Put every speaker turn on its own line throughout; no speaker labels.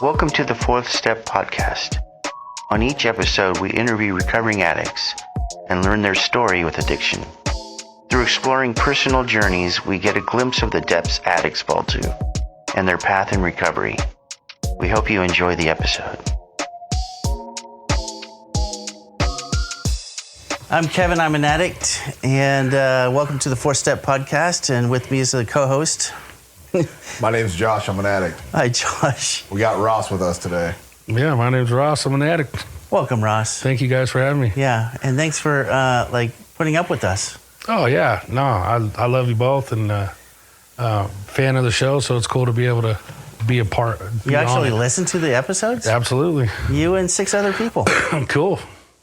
Welcome to the Fourth Step Podcast. On each episode, we interview recovering addicts and learn their story with addiction. Through exploring personal journeys, we get a glimpse of the depths addicts fall to and their path in recovery. We hope you enjoy the episode. I'm Kevin, I'm an addict, and welcome to the Fourth Step Podcast, and with me is a co-host.
My name's Josh, I'm an addict.
Hi, Josh.
We got Ross with us today.
Yeah, my name's Ross, I'm an addict.
Welcome, Ross.
Thank you guys for having me.
Yeah, and thanks for putting up with us.
Oh, yeah. No, I love you both, and fan of the show, so it's cool to be able to be a part.
You actually listen to the episodes?
Absolutely.
You and 6 other people.
Cool.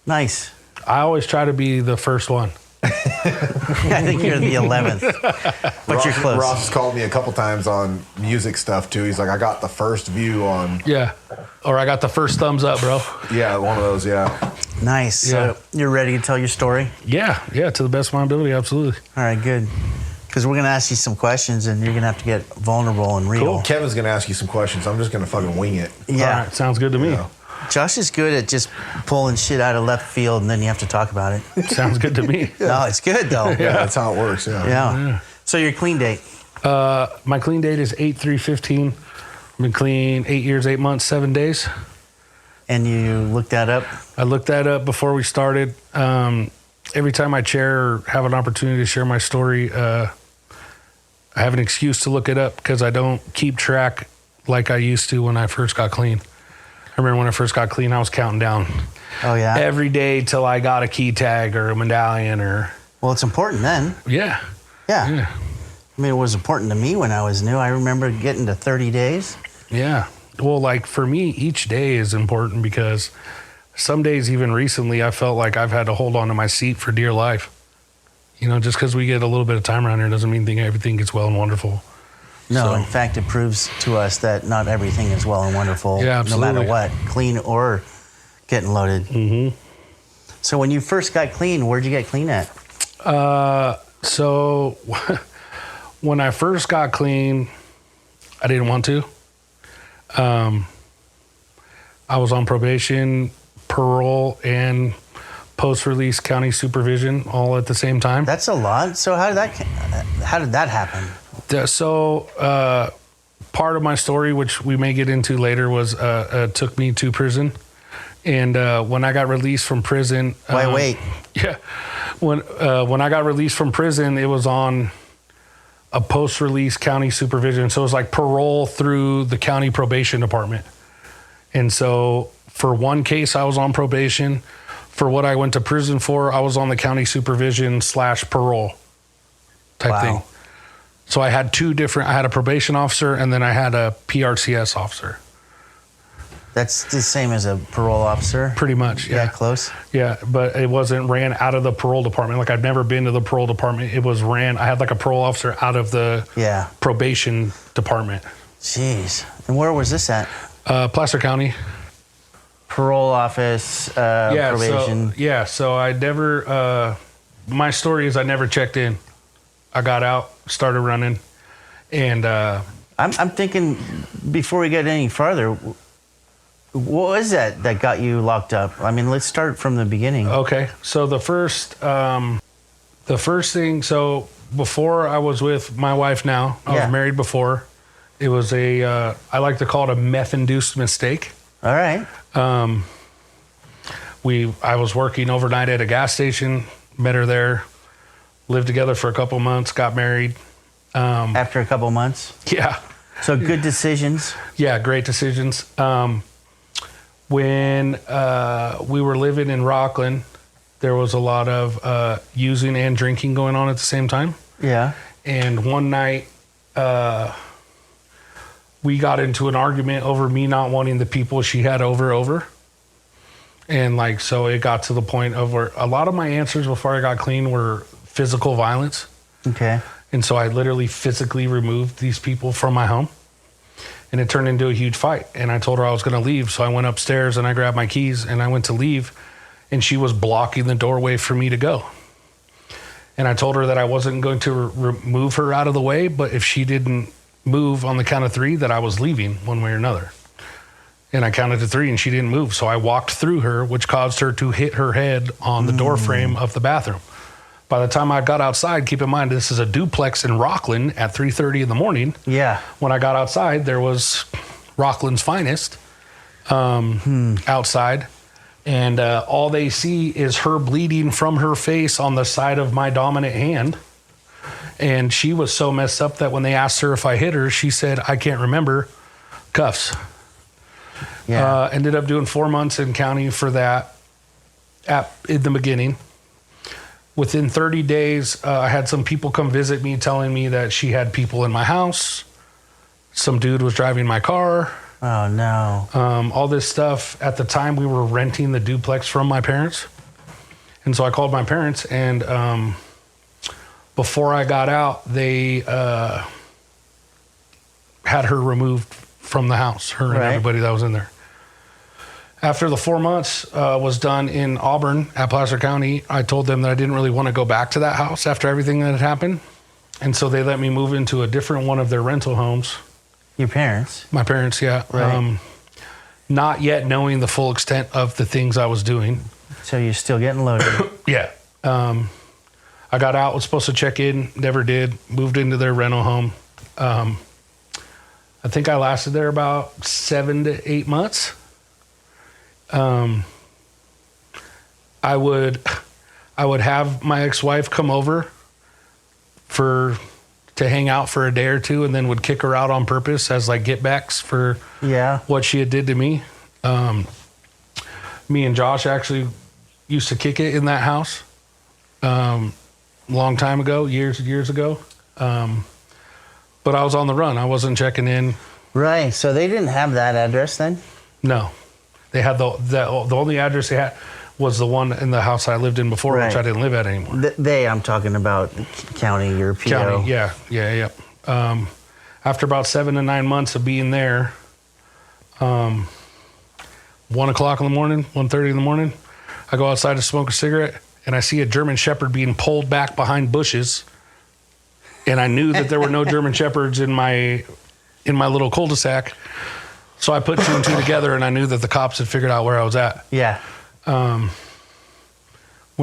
Nice.
I always try to be the first one.
I think you're the 11th, but you're close.
Ross has called me a couple times on music stuff, too. He's like, I got the first view on...
Yeah. Or I got the first thumbs up, bro.
Yeah, one of those, yeah.
Nice.
Yeah.
So you're ready to tell your story?
Yeah, to the best of my ability, absolutely.
All right, good. Because we're going to ask you some questions, and you're going to have to get vulnerable and real.
Cool.
Kevin's going to ask you some questions. I'm just going to fucking wing it.
Yeah.
All right, sounds good to me.
Yeah.
Josh is good at just pulling shit out of left field, and then you have to talk about it.
Sounds good to me.
No, it's good, though.
Yeah, that's how it works,
Yeah. So your clean date?
My clean date is 8/3/15. I've been clean 8 years, 8 months, 7 days.
And you looked that up?
I looked that up before we started. Every time I share or have an opportunity to share my story, I have an excuse to look it up because I don't keep track like I used to when I first got clean. I remember when I first got clean, I was counting down
Oh, yeah?
every day till I got a key tag or a medallion or...
Well, it's important then.
Yeah.
Yeah. I mean, it was important to me when I was new. I remember getting to 30 days.
Yeah. Well, like for me, each day is important because some days, even recently, I felt like I've had to hold on to my seat for dear life. You know, just because we get a little bit of time around here doesn't mean everything gets well and wonderful.
No,
So-
in fact, it proves to us that not everything is well and wonderful,
Yeah,
no matter
absolutely.
what, clean or getting loaded.
Mm-hmm.
So when you first got clean, where'd you get clean at?
So when I first got clean, I didn't want to. I was on probation, parole, and post-release county supervision all at the same time.
That's a lot. So how did that happen?
So part of my story, which we may get into later, was took me to prison. And when I got released from prison...
Wait.
Yeah. When I got released from prison, it was on a post-release county supervision. So it was like parole through the county probation department. And so for one case, I was on probation. For what I went to prison for, I was on the county supervision / parole type thing. So I had I had a probation officer and then I had a PRCS officer.
That's the same as a parole officer?
Pretty much, yeah.
Close?
Yeah, but it wasn't ran out of the parole department. Like I've never been to the parole department. It was I had like a parole officer out of the probation department.
Jeez. And where was this at?
Placer County.
Parole office, probation.
So I never, my story is I never checked in. I got out, started running, and...
I'm thinking, before we get any farther, what was that got you locked up? I mean, let's start from the beginning.
Okay, so the first thing, so before I was with my wife now, I was married before, it was I like to call it a meth-induced mistake.
All right.
I was working overnight at a gas station, met her there, lived together for a couple months, got married.
After a couple months?
Yeah.
So good decisions?
Yeah, great decisions. When we were living in Rockland, there was a lot of using and drinking going on at the same time.
Yeah.
And one night, we got into an argument over me not wanting the people she had over. And like, so it got to the point of where a lot of my answers before I got clean were physical violence.
Okay.
And so I literally physically removed these people from my home. And it turned into a huge fight. And I told her I was going to leave. So I went upstairs and I grabbed my keys and I went to leave. And she was blocking the doorway for me to go. And I told her that I wasn't going to remove her out of the way, but if she didn't move on the count of 3, that I was leaving one way or another. And I counted to 3 and she didn't move. So I walked through her, which caused her to hit her head on the door frame of the bathroom. By the time I got outside, keep in mind, this is a duplex in Rockland at 3:30 in the morning.
Yeah.
When I got outside, there was Rockland's finest outside. And all they see is her bleeding from her face on the side of my dominant hand. And she was so messed up that when they asked her if I hit her, she said, I can't remember. Cuffs.
Yeah.
Ended up doing 4 months in county for that in the beginning. Within 30 days, I had some people come visit me telling me that she had people in my house. Some dude was driving my car.
Oh, no.
All this stuff. At the time, we were renting the duplex from my parents. And so I called my parents, and before I got out, they had her removed from the house, her and everybody that was in there. After the 4 months was done in Auburn at Placer County, I told them that I didn't really want to go back to that house after everything that had happened. And so they let me move into a different one of their rental homes.
Your parents?
My parents, yeah.
Right.
Not yet knowing the full extent of the things I was doing.
So you're still getting loaded?
Yeah. I got out, was supposed to check in, never did. Moved into their rental home. I think I lasted there about 7 to 8 months. I would have my ex-wife come over to hang out for a day or two, and then would kick her out on purpose as like get backs for what she had did to me. Me and Josh actually used to kick it in that house long time ago, years ago. But I was on the run. I wasn't checking in.
Right. So they didn't have that address then?
No. They had the only address they had was the one in the house I lived in before, which I didn't live at anymore.
I'm talking about county, your PO.
County, yeah. After about 7 to 9 months of being there, 1 o'clock in the morning, 1:30 in the morning, I go outside to smoke a cigarette, and I see a German Shepherd being pulled back behind bushes. And I knew that there were no German Shepherds in my little cul-de-sac. So I put 2 and 2 together, and I knew that the cops had figured out where I was at.
Yeah.
Went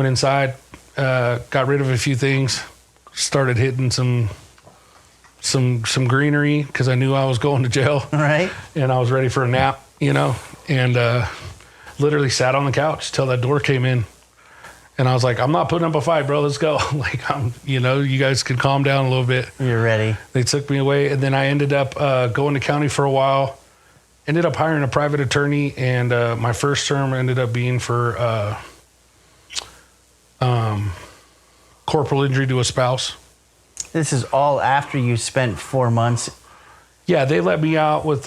inside, got rid of a few things, started hitting some greenery because I knew I was going to jail.
Right.
And I was ready for a nap, and literally sat on the couch till that door came in. And I was like, I'm not putting up a fight, bro. Let's go. Like, you guys can calm down a little bit.
You're ready.
They took me away, and then I ended up going to county for a while. Ended up hiring a private attorney, and my first term ended up being for corporal injury to a spouse.
This is all after you spent 4 months.
Yeah, they let me out with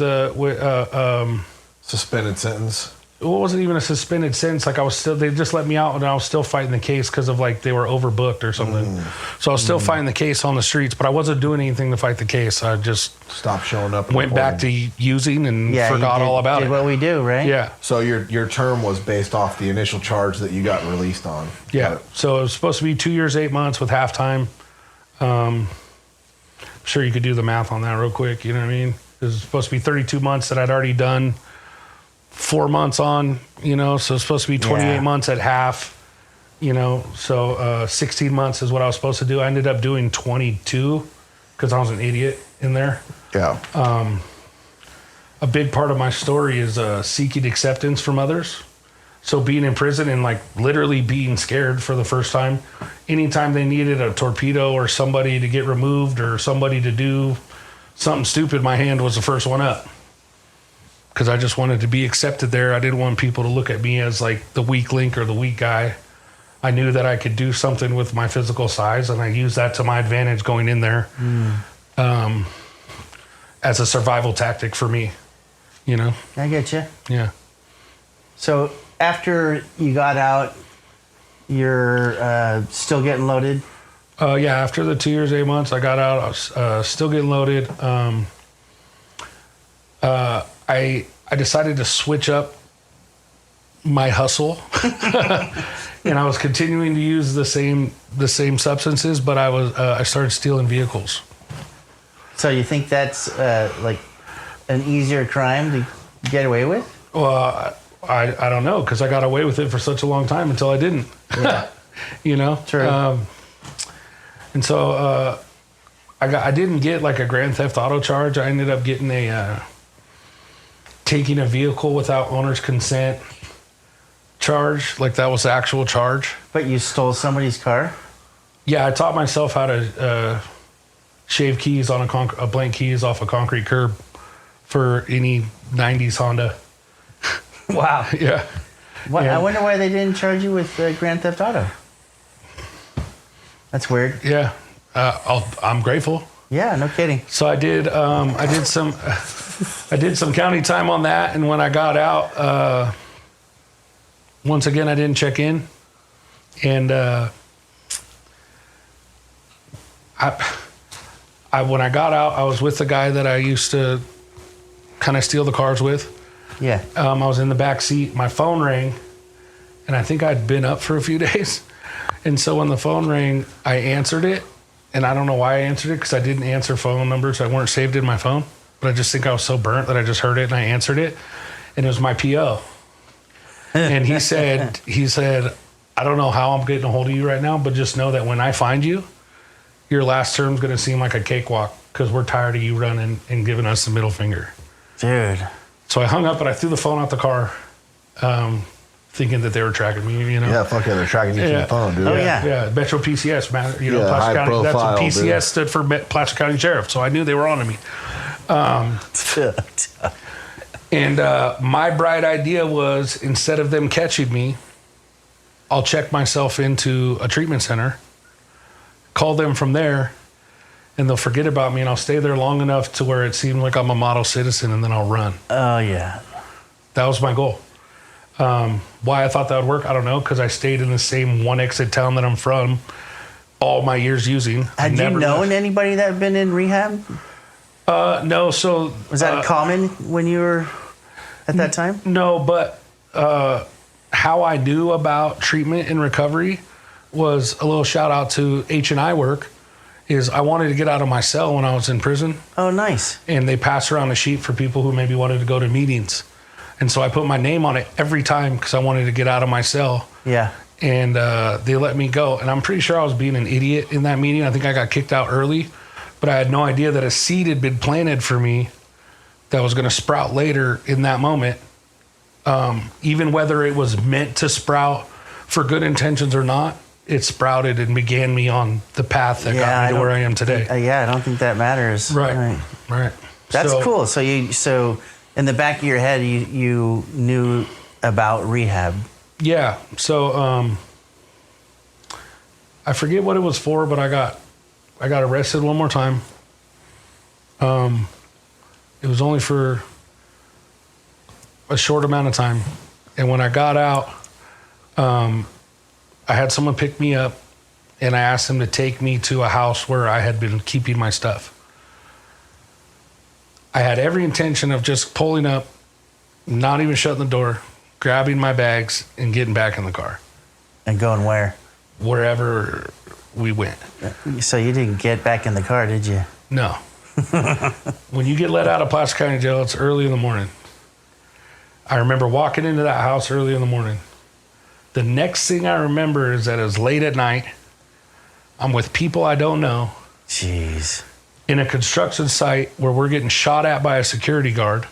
Suspended sentence.
it wasn't even a suspended sentence. Like they just let me out, and I was still fighting the case because of like they were overbooked or something. So I was still fighting the case on the streets, but I wasn't doing anything to fight the case. I just
Stopped showing up.
went back to using and forgot all about
did
it.
What we do, right?
Yeah.
So your term was based off the initial charge that you got released on.
Yeah. So it was supposed to be 2 years, 8 months with halftime. Sure, you could do the math on that real quick. You know what I mean? It was supposed to be 32 months that I'd already done 4 months on, so it's supposed to be 28 months at half, so 16 months is what I was supposed to do. I ended up doing 22 because I was an idiot in there.
Yeah.
A big part of my story is seeking acceptance from others. So being in prison and like literally being scared for the first time, anytime they needed a torpedo or somebody to get removed or somebody to do something stupid, my hand was the first one up. Because I just wanted to be accepted there. I didn't want people to look at me as like the weak link or the weak guy. I knew that I could do something with my physical size, and I used that to my advantage going in there as a survival tactic for me,
I get you.
Yeah.
So after you got out, you're still getting loaded?
Yeah, after the 2 years, 8 months, I got out. I was still getting loaded. I decided to switch up my hustle, and I was continuing to use the same substances, but I started stealing vehicles.
So you think that's like an easier crime to get away with?
Well, I don't know, because I got away with it for such a long time until I didn't.
Yeah.
You know?
True.
And so I didn't get like a Grand Theft Auto charge. I ended up getting taking a vehicle without owner's consent charge. Like that was the actual charge.
But you stole somebody's car?
Yeah, I taught myself how to shave keys on a blank keys off a concrete curb for any 90s Honda.
Wow.
Yeah.
What,
Yeah.
I wonder why they didn't charge you with Grand Theft Auto. That's weird.
Yeah. I'm grateful.
Yeah, no kidding.
So I did some county time on that, and when I got out, once again I didn't check in, and when I got out, I was with the guy that I used to kind of steal the cars with.
Yeah.
I was in the back seat. My phone rang, and I think I'd been up for a few days, and so when the phone rang, I answered it. And I don't know why I answered it, because I didn't answer phone numbers that weren't saved in my phone. But I just think I was so burnt that I just heard it and I answered it. And it was my PO. And he said, I don't know how I'm getting a hold of you right now, but just know that when I find you, your last term's going to seem like a cakewalk, because we're tired of you running and giving us the middle finger.
Dude.
So I hung up and I threw the phone out the car, thinking that they were tracking me, you know?
Yeah, fuck yeah, they're tracking you to the phone, dude.
Oh, yeah.
Yeah, Metro PCS, man. You know,
Yeah,
Placer
high
County. That's what
profile,
PCS
dude.
stood for, Placer County Sheriff. So I knew they were on to me. And my bright idea was, instead of them catching me, I'll check myself into a treatment center, call them from there, and they'll forget about me, and I'll stay there long enough to where it seems like I'm a model citizen, and then I'll run.
Oh, yeah.
That was my goal. Why I thought that would work, I don't know, because I stayed in the same one exit town that I'm from all my years using.
Had you known
left.
anybody that had been in rehab?
No, so...
Was that common when you were at that time?
No, but how I knew about treatment and recovery was a little shout out to H&I work, is I wanted to get out of my cell when I was in prison.
Oh, nice.
And they passed around a sheet for people who maybe wanted to go to meetings. And so I put my name on it every time because I wanted to get out of my cell.
Yeah.
And they let me go. And I'm pretty sure I was being an idiot in that meeting. I think I got kicked out early, but I had no idea that a seed had been planted for me that was going to sprout later in that moment. Even whether it was meant to sprout for good intentions or not, it sprouted and began me on the path that got me to where I am today.
I don't think that matters.
Right.
That's
So-
cool. So in the back of your head, you knew about rehab.
Yeah. So I forget what it was for, but I got arrested one more time. It was only for a short amount of time, and when I got out, I had someone pick me up, and I asked them to take me to a house where I had been keeping my stuff. I had every intention of just pulling up, not even shutting the door, grabbing my bags, and getting back in the car.
And going where?
Wherever we went.
So you didn't get back in the car, did you?
No. When you get let out of Placer County Jail, it's early in the morning. I remember walking into that house early in the morning. The next thing I remember is that it was late at night. I'm with people I don't know
Jeez.
in a construction site where we're getting shot at by a security guard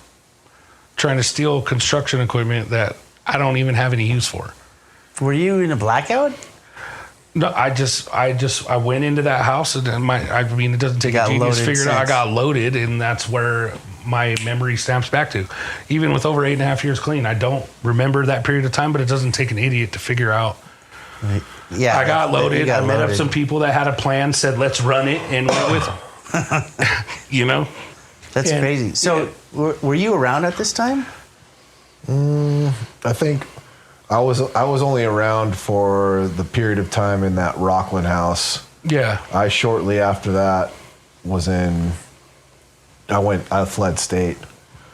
trying to steal construction equipment that I don't even have any use for.
Were you in a blackout?
No, I went into that house, and it doesn't take a genius to figure it out. I got loaded, and that's where my memory stamps back to. Even with over 8.5 years clean, I don't remember that period of time, but it doesn't take an idiot to figure out.
Yeah.
I got loaded. I met up
loaded.
some people that had a plan, said, let's run it, and went with them. You know?
That's crazy. So were you around at this time?
I think I was only around for the period of time in that Rockland house.
Yeah.
I shortly after that I fled state.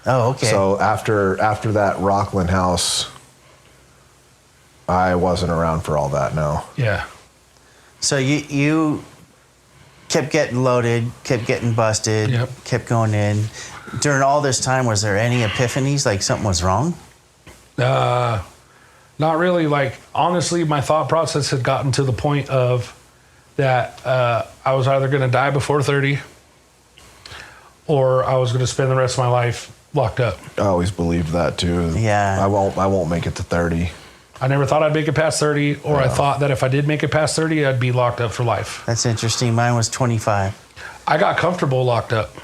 Oh, okay.
So after that Rockland house, I wasn't around for all that, no.
Yeah.
So you kept getting loaded, kept getting busted,
Yep.
kept going in. During all this time, was there any epiphanies, like something was wrong?
Not really. Like, honestly, my thought process had gotten to the point of that I was either going to die before 30 or I was going to spend the rest of my life locked up.
I always believed that too.
Yeah.
I won't make it to 30.
I never thought I'd make it past 30, or I thought that if I did make it past 30, I'd be locked up for life.
That's interesting. Mine was 25.
I got comfortable locked up.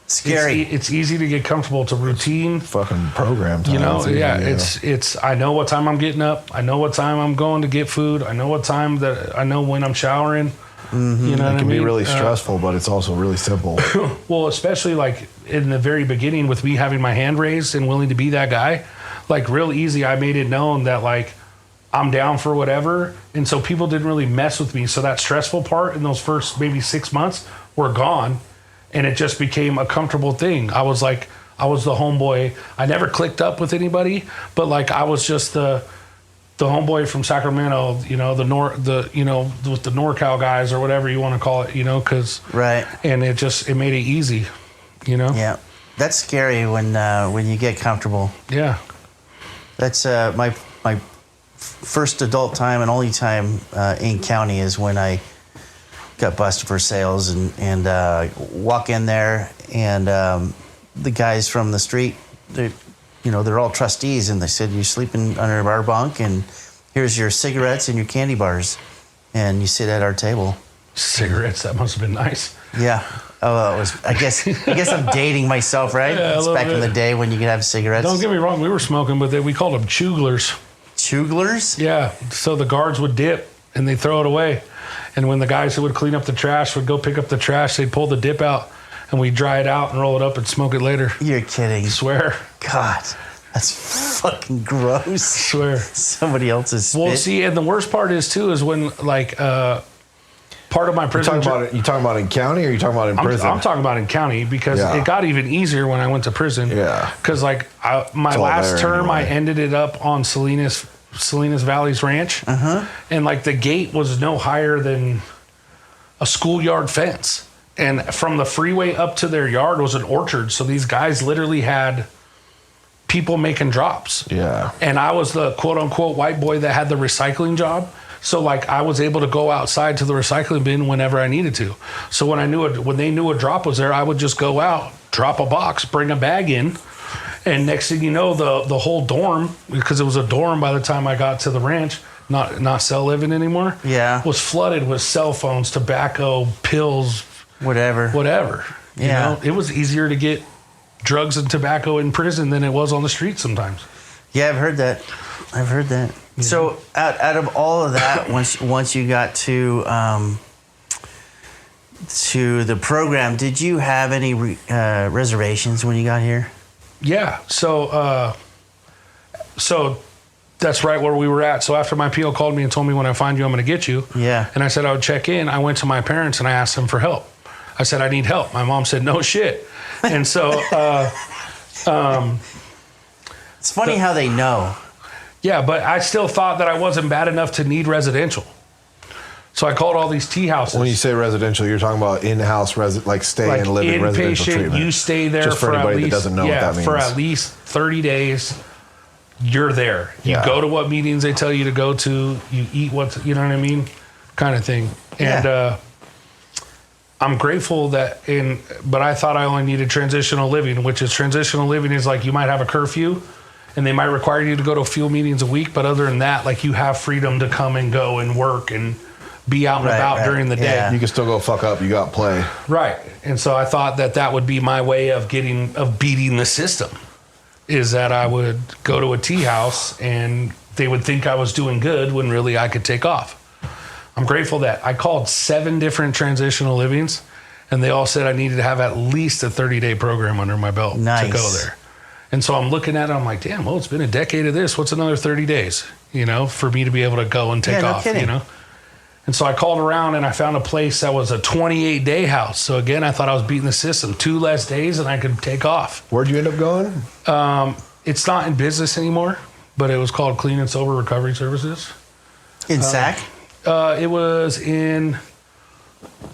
Scary.
It's easy to get comfortable. It's a routine.
Fucking program time.
You know,
It's easy,
it's. I know what time I'm getting up. I know what time I'm going to get food. I know what time I know when I'm showering.
Mm-hmm.
You know,
It can be really stressful, but it's also really simple.
Well, especially like in the very beginning with me having my hand raised and willing to be that guy, like real easy. I made it known that like I'm down for whatever, and so people didn't really mess with me. So that stressful part in those first maybe 6 months were gone. And it just became a comfortable thing. I was the homeboy. I never clicked up with anybody, but like I was just the homeboy from Sacramento, you know, with the NorCal guys or whatever you want to call it, you know,
right.
And it made it easy, you know.
Yeah, that's scary when you get comfortable.
Yeah.
That's my first adult time and only time in county is when I got busted for sales and walk in there and the guys from the street, they're all trustees, and they said, you're sleeping under our bunk, and here's your cigarettes and your candy bars, and you sit at our table.
Cigarettes, that must have been nice.
Yeah. Oh, it was. I guess I'm dating myself, right?
Yeah,
it's back in the day when you could have cigarettes.
Don't get me wrong, we were smoking, but we called them chuglers.
Chuglers?
Yeah. So the guards would dip and they throw it away. And when the guys who would clean up the trash would go pick up the trash, they'd pull the dip out and we'd dry it out and roll it up and smoke it later.
You're kidding.
I swear.
God, that's fucking gross. I
Swear.
Somebody else's spit.
Well, see, and the worst part is when like part of my prison.
You talking about in county or you talking about in prison?
I'm talking about in county because it got even easier when I went to prison.
Yeah.
Because like my last term, I ended it up on Salinas Valley's ranch, and like the gate was no higher than a schoolyard fence, and from the freeway up to their yard was an orchard. So these guys literally had people making drops.
Yeah.
And I was the quote unquote white boy that had the recycling job. So like I was able to go outside to the recycling bin whenever I needed to. So when they knew a drop was there, I would just go out, drop a box, bring a bag in. And next thing you know, the whole dorm, because it was a dorm by the time I got to the ranch, not cell living anymore, was flooded with cell phones, tobacco, pills, whatever.
Yeah.
You know, it was easier to get drugs and tobacco in prison than it was on the street sometimes.
Yeah, I've heard that. Mm-hmm. So out of all of that, once you got to the program, did you have any reservations when you got here?
Yeah. So that's right where we were at. So after my PO called me and told me, when I find you, I'm going to get you.
Yeah.
And I said I would check in. I went to my parents and I asked them for help. I said, I need help. My mom said, no shit. And so
it's funny how they know.
Yeah, but I still thought that I wasn't bad enough to need residential. So I called all these tea houses.
When you say residential, you're talking about in-house, like stay and live in residential treatment.
You stay there
just for
at
anybody
least,
that doesn't know what that means.
for at least 30 days. You're there. You go to what meetings they tell you to go to. You eat you know what I mean, kind of thing. And I'm grateful but I thought I only needed transitional living, which is transitional living is like you might have a curfew and they might require you to go to a few meetings a week. But other than that, like you have freedom to come and go and work and be out and about during the day.
You can still go fuck up. You got play.
Right. And so I thought that would be my way of beating the system, is that I would go to a tea house and they would think I was doing good when really I could take off. I'm grateful that I called 7 different transitional livings and they all said I needed to have at least a 30-day program under my belt to go there. And so I'm looking at it, I'm like, damn, well, it's been a decade of this. What's another 30 days, for me to be able to go and take off, And so I called around and I found a place that was a 28-day house. So again, I thought I was beating the system. 2 less days and I could take off.
Where'd you end up going?
It's not in business anymore, but it was called Clean and Sober Recovery Services.
In Sac?
It was in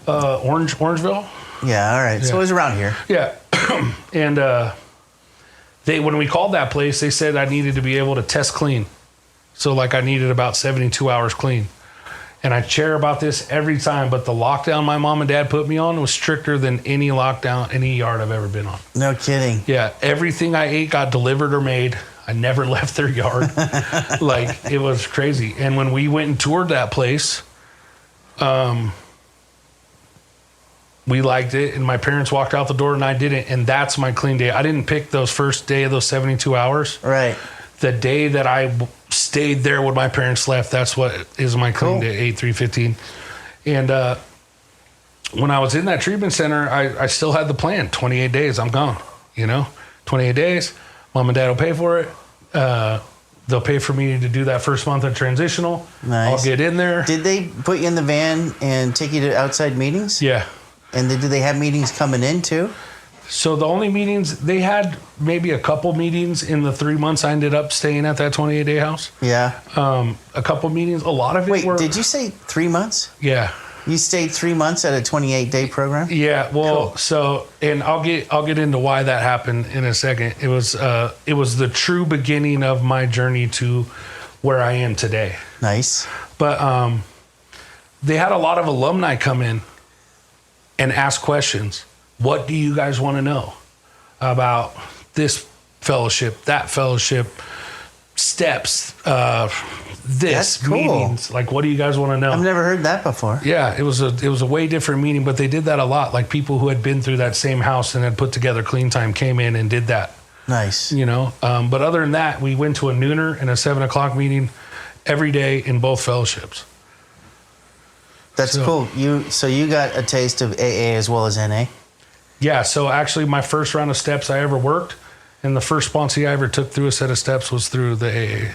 Orangeville.
Yeah, all right. So it was around here.
Yeah. And when we called that place, they said I needed to be able to test clean. So like I needed about 72 hours clean. And I share about this every time, but the lockdown my mom and dad put me on was stricter than any lockdown, any yard I've ever been on.
No kidding.
Yeah, everything I ate got delivered or made. I never left their yard. Like, it was crazy. And when we went and toured that place, we liked it, and my parents walked out the door and I didn't, and that's my clean day. I didn't pick those first day of those 72 hours.
Right.
The day that I stayed there when my parents left, that's what is my clean day, 8/3/15. And when I was in that treatment center, I still had the plan. 28 days, I'm gone. 28 days, mom and dad will pay for it. They'll pay for me to do that first month of transitional.
Nice.
I'll get in there.
Did they put you in the van and take you to outside meetings?
Yeah.
And do they have meetings coming in too?
So the only meetings, they had maybe a couple meetings in the 3 months I ended up staying at that 28-day house.
Yeah.
A couple meetings. A lot of it
Wait,
were...
did you say 3 months?
Yeah.
You stayed 3 months at a 28-day program?
Yeah. Well,
Cool.
so, and I'll get into why that happened in a second. It was the true beginning of my journey to where I am today.
Nice.
But they had a lot of alumni come in and ask questions. What do you guys want to know about this fellowship, that fellowship, steps,
That's cool.
meetings? Like, what do you guys want to know?
I've never heard that before.
Yeah, it was a way different meeting, but they did that a lot. Like, people who had been through that same house and had put together Clean Time came in and did that.
Nice.
But other than that, we went to a nooner and a 7:00 meeting every day in both fellowships.
That's cool. So you got a taste of AA as well as NA?
Yeah, so actually my first round of steps I ever worked, and the first sponsor I ever took through a set of steps was through the AA.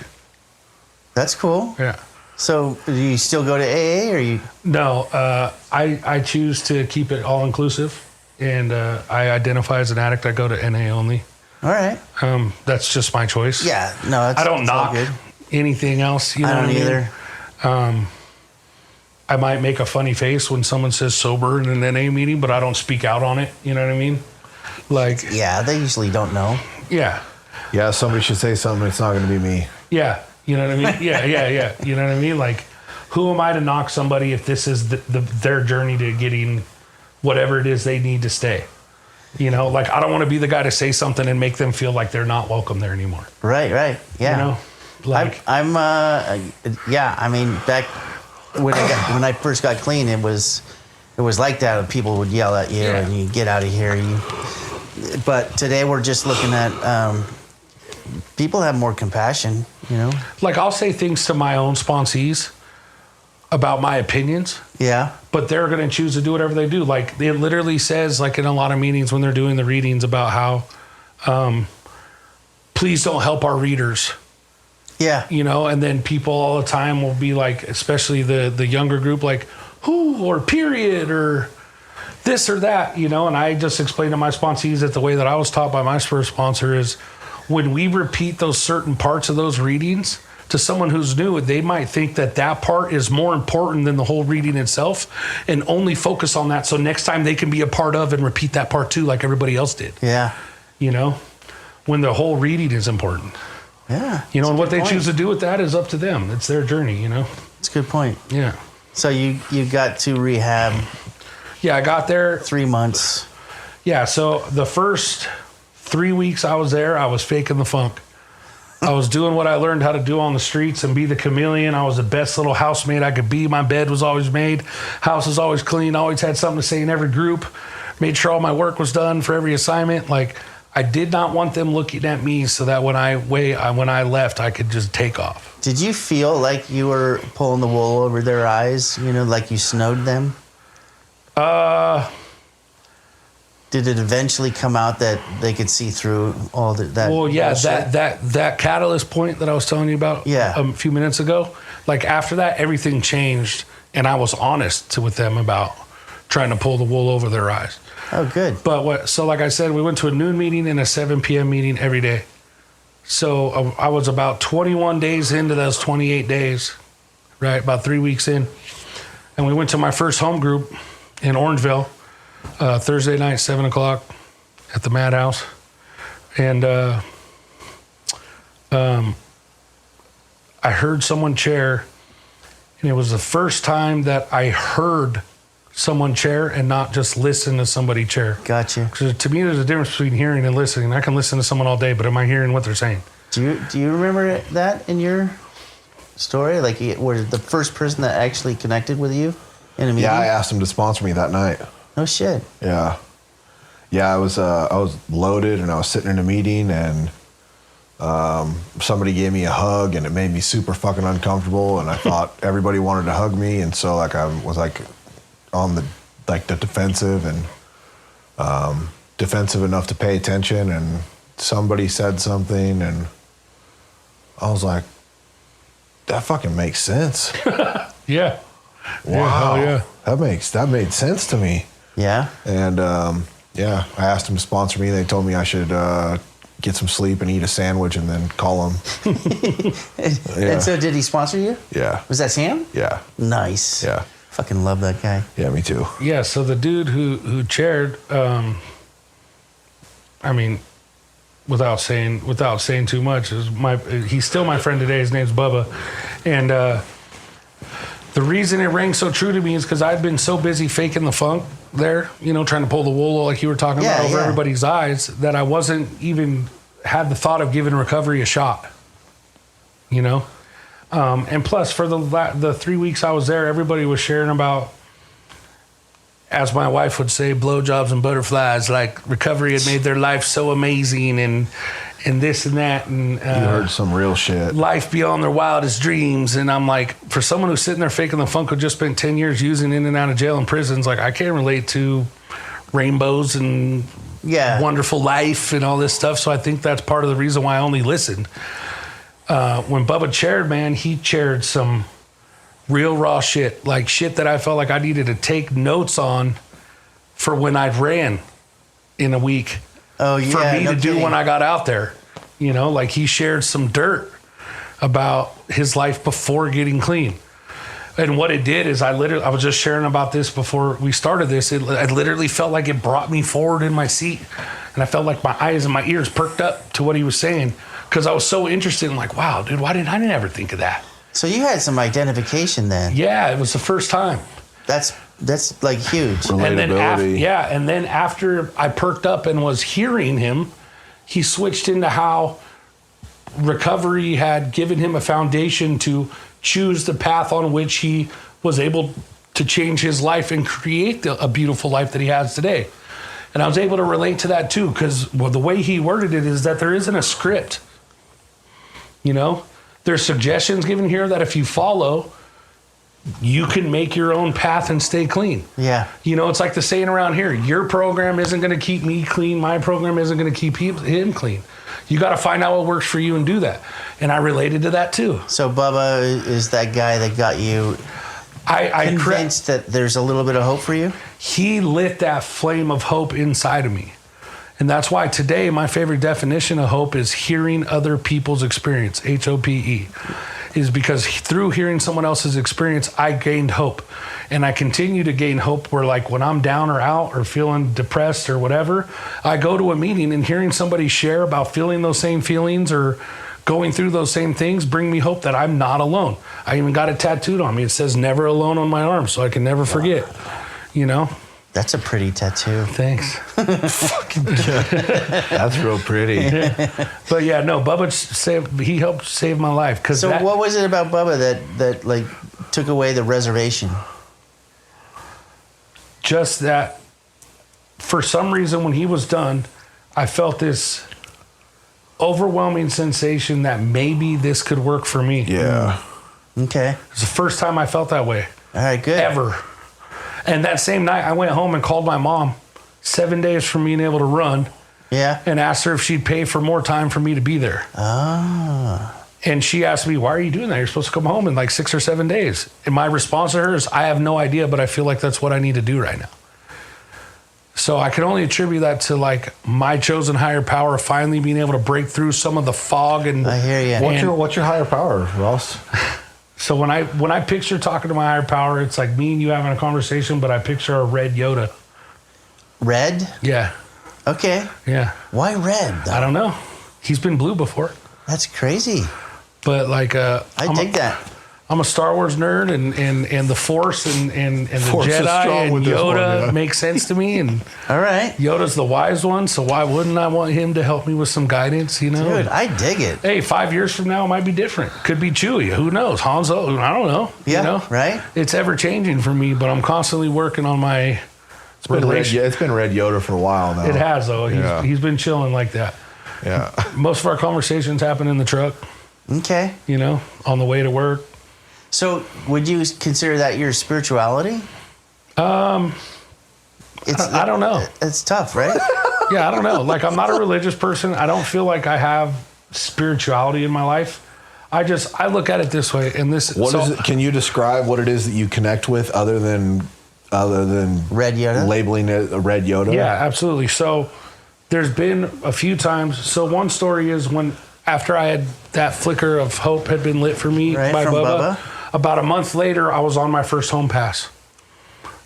That's cool.
Yeah.
So do you still go to AA or you?
No, I choose to keep it all inclusive, and I identify as an addict. I go to NA only.
All right.
That's just my choice.
Yeah. No,
I don't
it's all
knock
good.
anything else. You know
I don't
what I mean?
either.
I might make a funny face when someone says sober in an NA meeting, but I don't speak out on it. You know what I mean? Like,
Yeah, they usually don't know.
yeah.
Yeah, somebody should say something. It's not going to be me.
Yeah, you know what I mean? Yeah. You know what I mean? Like, who am I to knock somebody if this is their journey to getting whatever it is they need to stay? Like, I don't want to be the guy to say something and make them feel like they're not welcome there anymore.
Right. Yeah.
Like,
I mean, back when I first got clean, it was like that. People would yell at you and you get out of here. But today we're just looking at people have more compassion.
like, I'll say things to my own sponsees about my opinions,
Yeah.
but they're going to choose to do whatever they do. Like, it literally says, like, in a lot of meetings when they're doing the readings about how, please don't help our readers.
Yeah.
And then people all the time will be like, especially the younger group, like, who, or period, or this or that, and I just explain to my sponsees that the way that I was taught by my first sponsor is when we repeat those certain parts of those readings to someone who's new, they might think that part is more important than the whole reading itself and only focus on that. So next time they can be a part of and repeat that part too, like everybody else did,
Yeah.
when the whole reading is important.
Yeah.
And what they choose to do with that is up to them. It's their journey,
That's a good point.
Yeah.
So you got to rehab
Yeah, I got there.
3 months.
Yeah, so the first 3 weeks I was there, I was faking the funk. I was doing what I learned how to do on the streets and be the chameleon. I was the best little housemate I could be. My bed was always made. House was always clean. Always had something to say in every group. Made sure all my work was done for every assignment. Like, I did not want them looking at me so that when I left, I could just take off.
Did you feel like you were pulling the wool over their eyes? Like you snowed them? Did it eventually come out that they could see through all that?
Well, yeah,
bullshit?
that catalyst point that I was telling you about a few minutes ago, like, after that, everything changed, and I was honest with them about trying to pull the wool over their eyes.
Oh, good.
But so like I said, we went to a noon meeting and a 7 p.m. meeting every day. So I was about 21 days into those 28 days, right? About 3 weeks in. And we went to my first home group in Orangeville, Thursday night, 7:00 at the Madhouse. And I heard someone chair, and it was the first time that I heard someone chair and not just listen to somebody chair.
Gotcha.
Because to me, there's a difference between hearing and listening. I can listen to someone all day, but am I hearing what they're saying?
Do you remember that in your story? Like, were the first person that actually connected with you in a meeting?
Yeah, I asked him to sponsor me that night.
No shit.
Yeah. Yeah, I was loaded and I was sitting in a meeting and somebody gave me a hug and it made me super fucking uncomfortable and I thought everybody wanted to hug me and so like I was like on the defensive and defensive enough to pay attention and somebody said something and I was like, that fucking makes sense.
Yeah.
Wow.
Yeah.
That made sense to me.
Yeah.
And yeah, I asked them to sponsor me. They told me I should get some sleep and eat a sandwich and then call them.
And so did he sponsor you?
Yeah.
Was that Sam?
Yeah.
Nice.
Yeah.
Fucking love that guy.
Yeah, me too.
Yeah, so the dude who chaired, I mean, without saying too much, he's still my friend today. His name's Bubba, and the reason it rang so true to me is because I'd been so busy faking the funk there, trying to pull the wool like you were talking about over everybody's eyes, that I wasn't even had the thought of giving recovery a shot. And plus, for the 3 weeks I was there, everybody was sharing about, as my wife would say, blowjobs and butterflies. Like recovery had made their life so amazing, and this and that, and
You heard some real shit.
life beyond their wildest dreams. And I'm like, for someone who's sitting there faking the funk, who just spent 10 years using in and out of jail and prisons, like I can't relate to rainbows and wonderful life and all this stuff. So I think that's part of the reason why I only listened. When Bubba chaired, man, he chaired some real raw shit, like shit that I felt like I needed to take notes on for when I ran in a week.
Oh, yeah.
For me to do when I got out there. Like he shared some dirt about his life before getting clean. And what it did is I was just sharing about this before we started this. I literally felt like it brought me forward in my seat. And I felt like my eyes and my ears perked up to what he was saying. Because I was so interested in like, wow, dude, why didn't I ever think of that?
So you had some identification then.
Yeah, it was the first time.
That's like huge.
Relatability.
And then after I perked up and was hearing him, he switched into how recovery had given him a foundation to choose the path on which he was able to change his life and create a beautiful life that he has today. And I was able to relate to that too, because the way he worded it is that there isn't a script. There's suggestions given here that if you follow, you can make your own path and stay clean.
Yeah.
It's like the saying around here, your program isn't going to keep me clean. My program isn't going to keep him clean. You got to find out what works for you and do that. And I related to that too.
So Bubba is that guy that got you convinced that there's a little bit of hope for you?
He lit that flame of hope inside of me. And that's why today my favorite definition of hope is hearing other people's experience, HOPE, is because through hearing someone else's experience, I gained hope. And I continue to gain hope where like when I'm down or out or feeling depressed or whatever, I go to a meeting and hearing somebody share about feeling those same feelings or going through those same things bring me hope that I'm not alone. I even got it tattooed on me. It says never alone on my arm so I can never forget,
That's a pretty tattoo.
Thanks.
Fucking That's real pretty.
Yeah. But yeah, no, Bubba he helped save my life.
So what was it about Bubba that like took away the reservation?
Just that for some reason when he was done, I felt this overwhelming sensation that maybe this could work for me.
Yeah.
Okay.
It's the first time I felt that way.
All right, good.
Ever. And that same night, I went home and called my mom 7 days from being able to run.
Yeah.
And asked her if she'd pay for more time for me to be there.
Ah.
And she asked me, why are you doing that? You're supposed to come home in like 6 or 7 days. And my response to her is, I have no idea, but I feel like that's what I need to do right now. So I can only attribute that to like my chosen higher power finally being able to break through some of the fog. And
I hear you.
What's your higher power, Ross?
So when I picture talking to my higher power, it's like me and you having a conversation, but I picture a red Yoda.
Red?
Yeah.
Okay.
Yeah.
Why red, though?
I don't know. He's been blue before.
That's crazy.
But like,
I dig that.
I'm a Star Wars nerd, and the Force and the
Force is
Jedi
strong
and
with this one,
Yoda
yeah.
makes sense to me. And
All right.
Yoda's the wise one, so why wouldn't I want him to help me with some guidance? You know,
Dude, I dig it.
hey, 5 years from now it might be different. Could be Chewie. Who knows? Han Solo. I don't know.
Yeah,
you know?
right?
It's ever changing for me, but I'm constantly working on my.
It's been Red Yoda for a while now.
It has though. He's been chilling like that.
Yeah.
Most of our conversations happen in the truck.
Okay.
You know, on the way to work.
So, would you consider that your spirituality?
I don't know.
It's tough, right?
Yeah, I don't know. Like, I'm not a religious person. I don't feel like I have spirituality in my life. I look at it this way, and this.
What is it? Can you describe what it is that you connect with, other than
Red Yoda?
labeling it a Red Yoda?
Yeah, absolutely. So, there's been a few times. So, one story is when after I had that flicker of hope had been lit for me by
from
Bubba. About a month later, I was on my first home pass,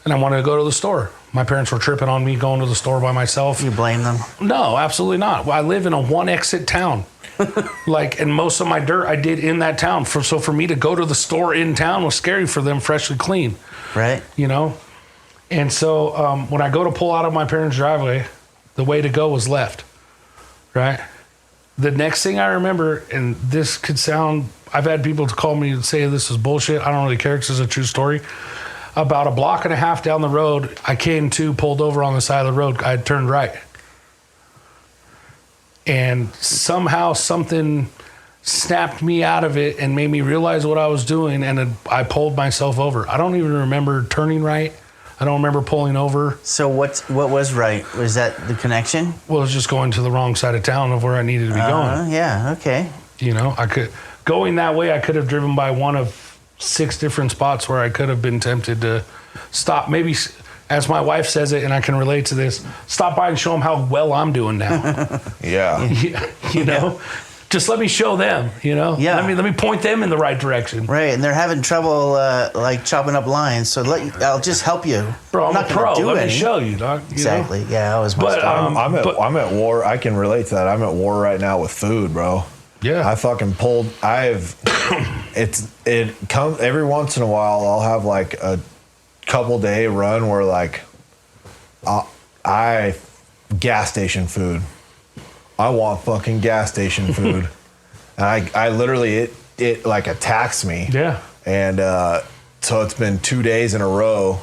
and I wanted to go to the store. My parents were tripping on me going to the store by myself.
You blame them?
No, absolutely not. I live in a one exit town. And most of my dirt I did in that town. So for me to go to the store in town was scary for them, freshly clean.
Right.
You know? And so when I go to pull out of my parents' driveway, the way to go was left. Right? The next thing I remember, and this could sound, I've had people to call me and say this is bullshit. I don't really care because it's a true story. About a block and a half down the road, I pulled over on the side of the road. I turned right. And somehow something snapped me out of it and made me realize what I was doing, and I pulled myself over. I don't even remember turning right. I don't remember pulling over.
So what was right? Was that the connection?
Well, it was just going to the wrong side of town of where I needed to be going.
Yeah, okay.
You know, going that way, I could have driven by one of 6 different spots where I could have been tempted to stop. Maybe, as my wife says it, and I can relate to this, stop by and show them how well I'm doing now.
Yeah.
You know? Just let me show them, you know?
Yeah.
Let me point them in the right direction.
Right, and they're having trouble like chopping up lines, so I'll just help you.
Bro, I'm
not
a
gonna
pro.
do
Let
any.
me show you, dog. You
Exactly.
know?
Yeah, that was my
But,
story.
I'm at war. I can relate to that. I'm at war right now with food, bro.
Yeah.
I fucking pulled. It comes every once in a while. I'll have like a couple day run where like I gas station food. I want fucking gas station food. And I literally it like attacks me.
Yeah.
And so it's been 2 days in a row.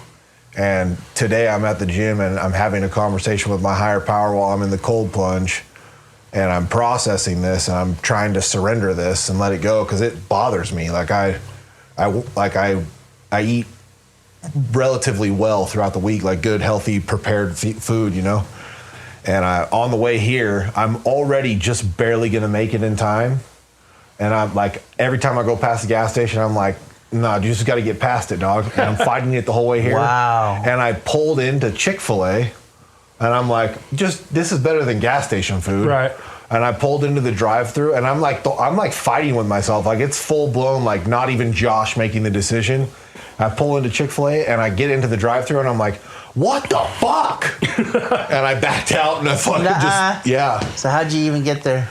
And today I'm at the gym and I'm having a conversation with my higher power while I'm in the cold plunge. And I'm processing this and I'm trying to surrender this and let it go because it bothers me. Like I eat relatively well throughout the week, like good, healthy, prepared food, you know? And on the way here, I'm already just barely going to make it in time. And I'm like, every time I go past the gas station, I'm like, no, you just got to get past it, dog. And I'm fighting it the whole way here.
Wow.
And I pulled into Chick-fil-A, and I'm like, this is better than gas station food.
Right.
And I pulled into the drive-thru, and I'm like fighting with myself. Like, it's full-blown, like, not even Josh making the decision. I pull into Chick-fil-A, and I get into the drive-thru, and I'm like, what the fuck? And I backed out, and I fucking yeah.
So how'd you even get there?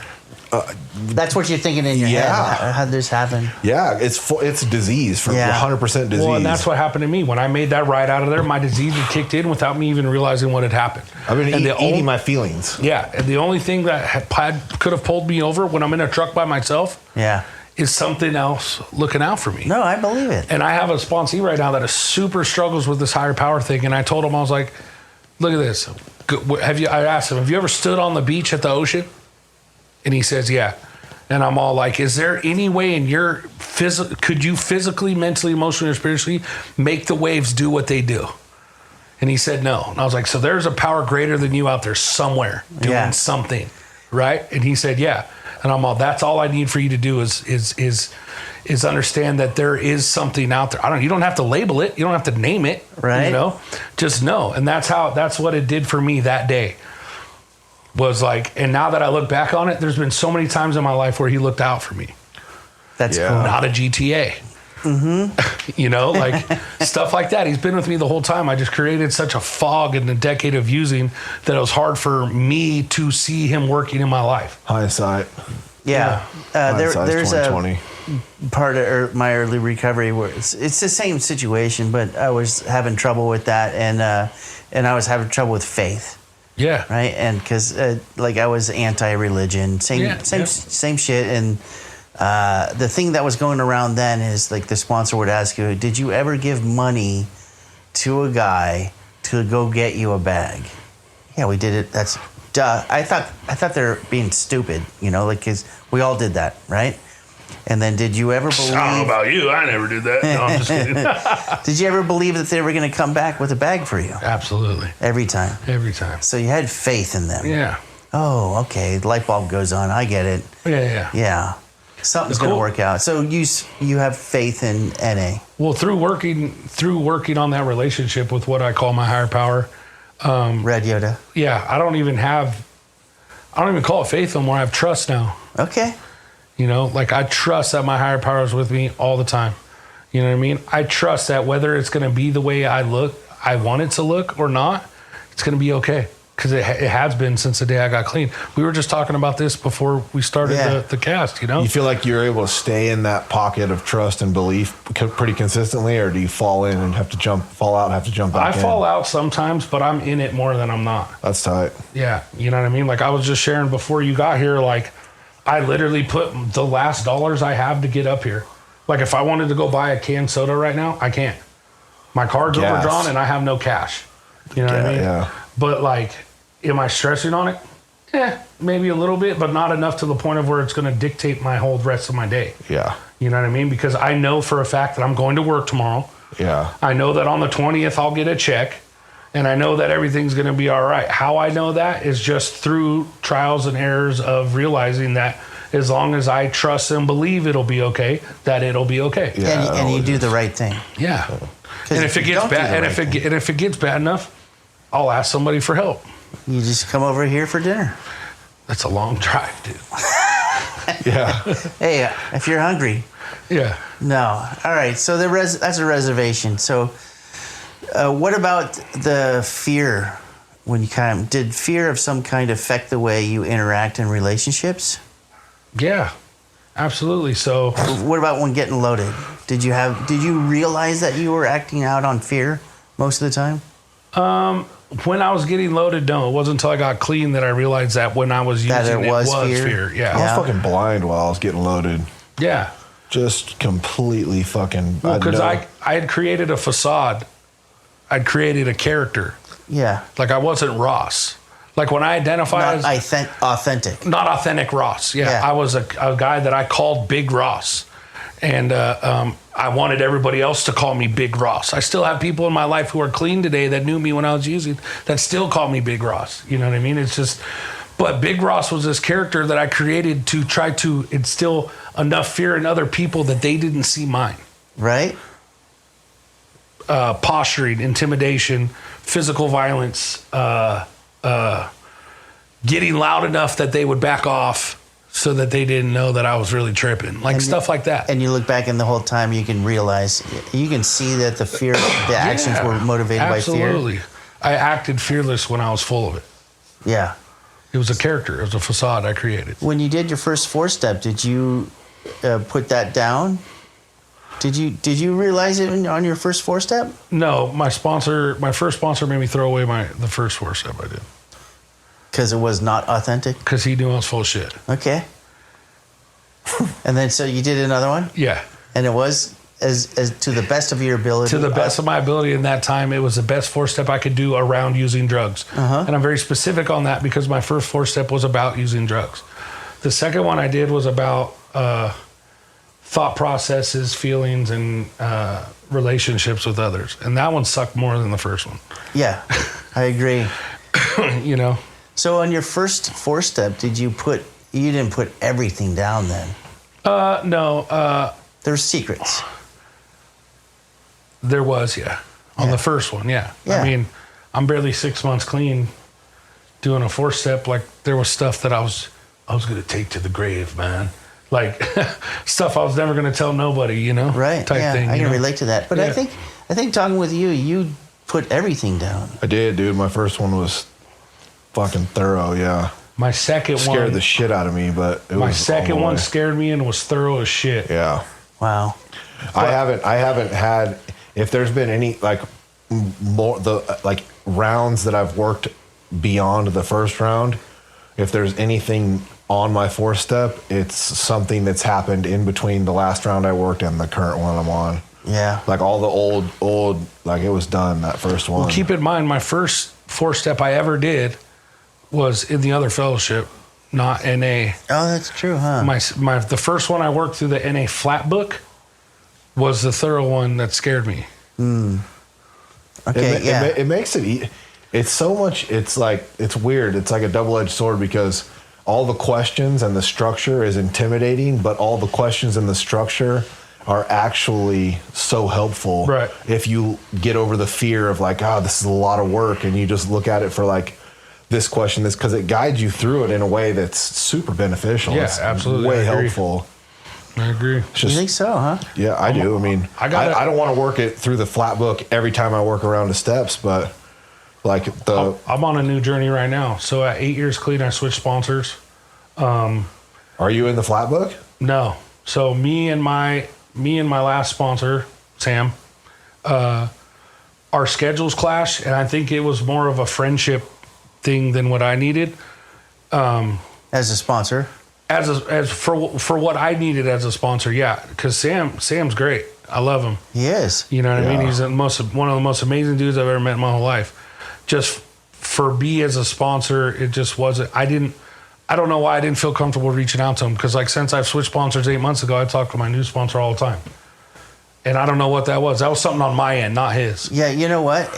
That's what you're thinking in your head. How'd this happen?
Yeah, it's disease, 100% disease.
Well, and that's what happened to me. When I made that ride out of there, my disease had kicked in without me even realizing what had happened.
I've been eating my feelings.
Yeah, and the only thing that could have pulled me over when I'm in a truck by myself is something else looking out for me.
No, I believe it.
And I have a sponsee right now that is super struggles with this higher power thing. And I told him, I was like, look at this. I asked him, have you ever stood on the beach at the ocean? And he says, yeah. And I'm all like, is there any way in your could you physically, mentally, emotionally, or spiritually make the waves do what they do? And he said, no. And I was like, so there's a power greater than you out there somewhere doing something, right? And he said, yeah. And I'm all, that's all I need for you to do is understand that there is something out there. You don't have to label it. You don't have to name it.
Right.
You know, just know. And that's what it did for me that day. Was like, and now that I look back on it, there's been so many times in my life where he looked out for me.
That's cool.
Not a GTA. Mm-hmm. You know, like stuff like that. He's been with me the whole time. I just created such a fog in the decade of using that it was hard for me to see him working in my life.
Hindsight.
Yeah.
There's
there's
2020.
a part of my early recovery where it's the same situation, but I was having trouble with that, and I was having trouble with faith.
Yeah.
Right, and because like I was anti-religion, same shit, and the thing that was going around then is like the sponsor would ask you, "Did you ever give money to a guy to go get you a bag?" Yeah, we did it. That's duh. I thought they were being stupid, like because we all did that, right? And then, did you ever believe?
I don't know about you. I never did that. No, I'm just kidding.
Did you ever believe that they were going to come back with a bag for you?
Absolutely.
Every time.
Every time.
So you had faith in them.
Yeah.
Oh, okay. The light bulb goes on. I get it.
Yeah.
Yeah. Something's going to work out. So you have faith in NA.
Well, through working on that relationship with what I call my higher power.
Red Yoda.
Yeah, I don't even call it faith anymore. I have trust now.
Okay.
Like I trust that my higher power is with me all the time. You know what I mean? I trust that whether it's going to be the way I want it to look or not, it's going to be okay. Because it has been since the day I got clean. We were just talking about this before we started the cast,
You feel like you're able to stay in that pocket of trust and belief pretty consistently, or do you fall in and fall out and have to jump back in?
I fall out sometimes, but I'm in it more than I'm not.
That's tight.
Yeah, you know what I mean? Like I was just sharing before you got here, like I literally put the last dollars I have to get up here. Like if I wanted to go buy a canned soda right now, I can't. My card's overdrawn and I have no cash. You know what I mean?
Yeah.
But like, am I stressing on it? Maybe a little bit, but not enough to the point of where it's going to dictate my whole rest of my day.
Yeah.
You know what I mean? Because I know for a fact that I'm going to work tomorrow.
Yeah.
I know that on the 20th I'll get a check, and I know that everything's going to be all right. How I know that is just through trials and errors of realizing that as long as I trust and believe it'll be okay, that it'll be okay.
Yeah,
and you do the right thing.
Yeah. And if it gets bad, and if it gets bad enough, I'll ask somebody for help.
You just come over here for dinner.
That's a long drive, dude.
Yeah.
Hey, if you're hungry.
Yeah.
No. All right. So that's a reservation. So what about the fear? Did fear of some kind affect the way you interact in relationships?
Yeah, absolutely. So
what about when getting loaded? Did you realize that you were acting out on fear most of the time?
when I was getting loaded, no, it wasn't until I got clean that I realized that when I was using it was fear. Yeah.
I was fucking blind while I was getting loaded.
Yeah.
Just completely fucking.
Well, because I had created a facade. I'd created a character.
Yeah.
Like I wasn't Ross. Like when I identify
as authentic.
Not authentic Ross. Yeah. I was a guy that I called Big Ross. And I wanted everybody else to call me Big Ross. I still have people in my life who are clean today that knew me when I was using that still call me Big Ross. You know what I mean? It's just, but Big Ross was this character that I created to try to instill enough fear in other people that they didn't see mine.
Right.
Posturing, intimidation, physical violence, getting loud enough that they would back off so that they didn't know that I was really tripping. Like stuff like that.
And you look back and the whole time you can realize, you can see that the fear, the actions were motivated by fear.
Absolutely. I acted fearless when I was full of it.
Yeah.
It was a character. It was a facade I created.
When you did your first 4-step, did you put that down? Did you realize it on your first 4-step?
No, my first sponsor made me throw away the first 4-step I did.
Because it was not authentic?
Because he knew I was full of shit.
Okay. And then so you did another one?
Yeah.
And it was as to the best of your ability?
To the best of my ability in that time, it was the best 4-step I could do around using drugs.
Uh-huh.
And I'm very specific on that because my first 4-step was about using drugs. The second one I did was about thought processes, feelings, and relationships with others. And that one sucked more than the first one.
Yeah, I agree.
You know?
So on your first 4-step, you didn't put everything down then?
No.
There's secrets.
There was, yeah. On the first one, yeah. I mean, I'm barely 6 months clean doing a 4-step. Like, there was stuff that I was going to take to the grave, man. Like, stuff I was never going to tell nobody, you know?
Right,
type thing,
I can relate to that. But I think talking with you put everything down.
I did, dude. My first one was fucking thorough, yeah.
My second
Scared
one
the shit out of me, but it
My
was
second
on the
one
way.
scared me and was thorough as shit.
Yeah.
Wow.
I haven't had, if there's been any like more like rounds that I've worked beyond the first round, if there's anything on my 4-step, it's something that's happened in between the last round I worked and the current one I'm on.
Yeah.
Like all the old, like it was done, that first one.
Well, keep in mind, my first 4-step I ever did was in the other fellowship, not NA.
Oh, that's true, huh?
The first one I worked through the NA flat book was the thorough one that scared me.
Okay, yeah.
It makes it, it's so much, it's like, it's weird. It's like a double-edged sword because all the questions and the structure is intimidating, but all the questions and the structure are actually so helpful.
Right.
If you get over the fear of like, this is a lot of work, and you just look at it for like this question, this, because it guides you through it in a way that's super beneficial.
Yeah,
it's
absolutely.
way
I agree.
helpful.
I agree.
It's
You
just,
think so, huh?
yeah, I do. I mean,
I
I don't want to work it through the flat book every time I work around the steps, but like
I'm on a new journey right now. So at 8 years clean, I switched sponsors.
Are you in the flat book?
No. So me and my last sponsor, Sam, our schedules clash, and I think it was more of a friendship thing than what I needed.
As a sponsor.
As for what I needed as a sponsor, yeah, because Sam's great. I love him.
He is.
You know what I mean?
Yeah.
He's one of the most amazing dudes I've ever met in my whole life. Just for me as a sponsor, it just wasn't. I don't know why I didn't feel comfortable reaching out to him, because like since I've switched sponsors 8 months ago, I talk to my new sponsor all the time, and I don't know what that was. That was something on my end, not his.
Yeah, you know what?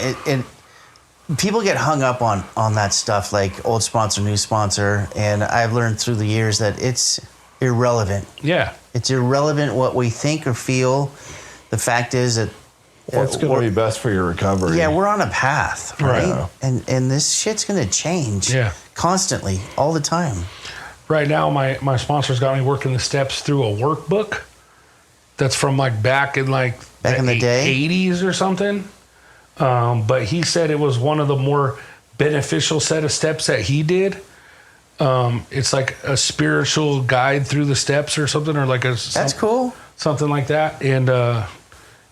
People get hung up on that stuff, like old sponsor, new sponsor, and I've learned through the years that it's irrelevant.
Yeah.
It's irrelevant what we think or feel. The fact is that
What's going to be best for your recovery?
yeah, we're on a path, right?
Right.
And this shit's going to change
Yeah.
constantly, all the time.
Right now, my sponsor's got me working the steps through a workbook that's from like back in
the day?
80s or something. But he said it was one of the more beneficial set of steps that he did. It's like a spiritual guide through the steps or something, or like
That's cool.
something like that. And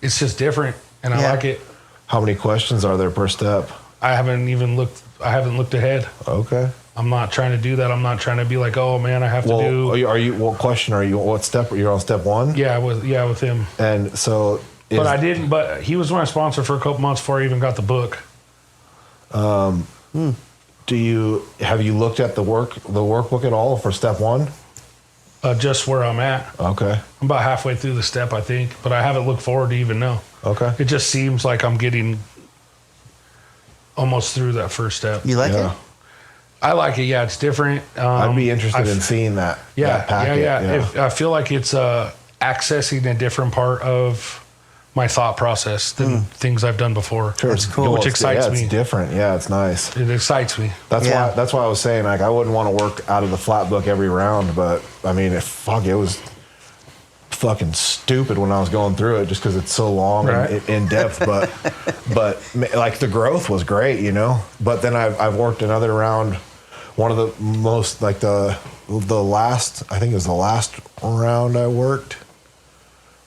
it's just different, and I
Yeah.
like it.
How many questions are there per step?
I haven't looked ahead.
Okay.
I'm not trying to do that. I'm not trying to be like, oh man, I have to do.
Are you? What question are you? What step? You're on step 1.
with him.
And so,
But I didn't. But he was my sponsor for a couple months before I even got the book.
have you looked at the workbook at all for step 1?
Just where I'm at.
Okay.
I'm about halfway through the step, I think, but I haven't looked forward to even know.
Okay.
It just seems like I'm getting almost through that first step.
You like
Yeah.
it?
I like it. Yeah, it's different.
I'd be interested in seeing that. that packet.
I feel like it's accessing a different part of my thought process than things I've done before.
Sure,
That's cool.
Which excites
It's
me.
different. Yeah, it's nice.
It excites me.
That's
Yeah.
why I was saying like I wouldn't want to work out of the flat book every round, but I mean, it was fucking stupid when I was going through it just because it's so long
Right.
and in depth. But like the growth was great, you know. But then I've worked another round. One of the most like the last, I think it was the last round I worked,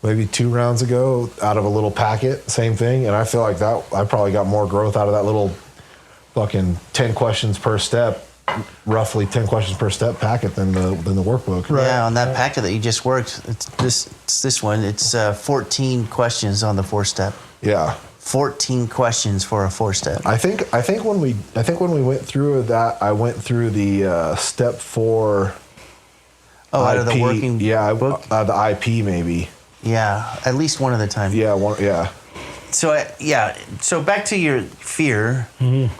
maybe 2 rounds ago, out of a little packet, same thing. And I feel like that I probably got more growth out of that little fucking 10 questions per step, roughly 10 questions per step packet than the workbook.
Yeah, on that packet that you just worked, it's this one. It's 14 questions on the 4-step.
Yeah.
14 questions for a 4-step.
I think when we went through that, I went through the step 4.
Oh, out of the
IP,
working book?
The IP maybe.
Yeah, at least one at a time.
Yeah, one. Yeah.
So so back to your fear.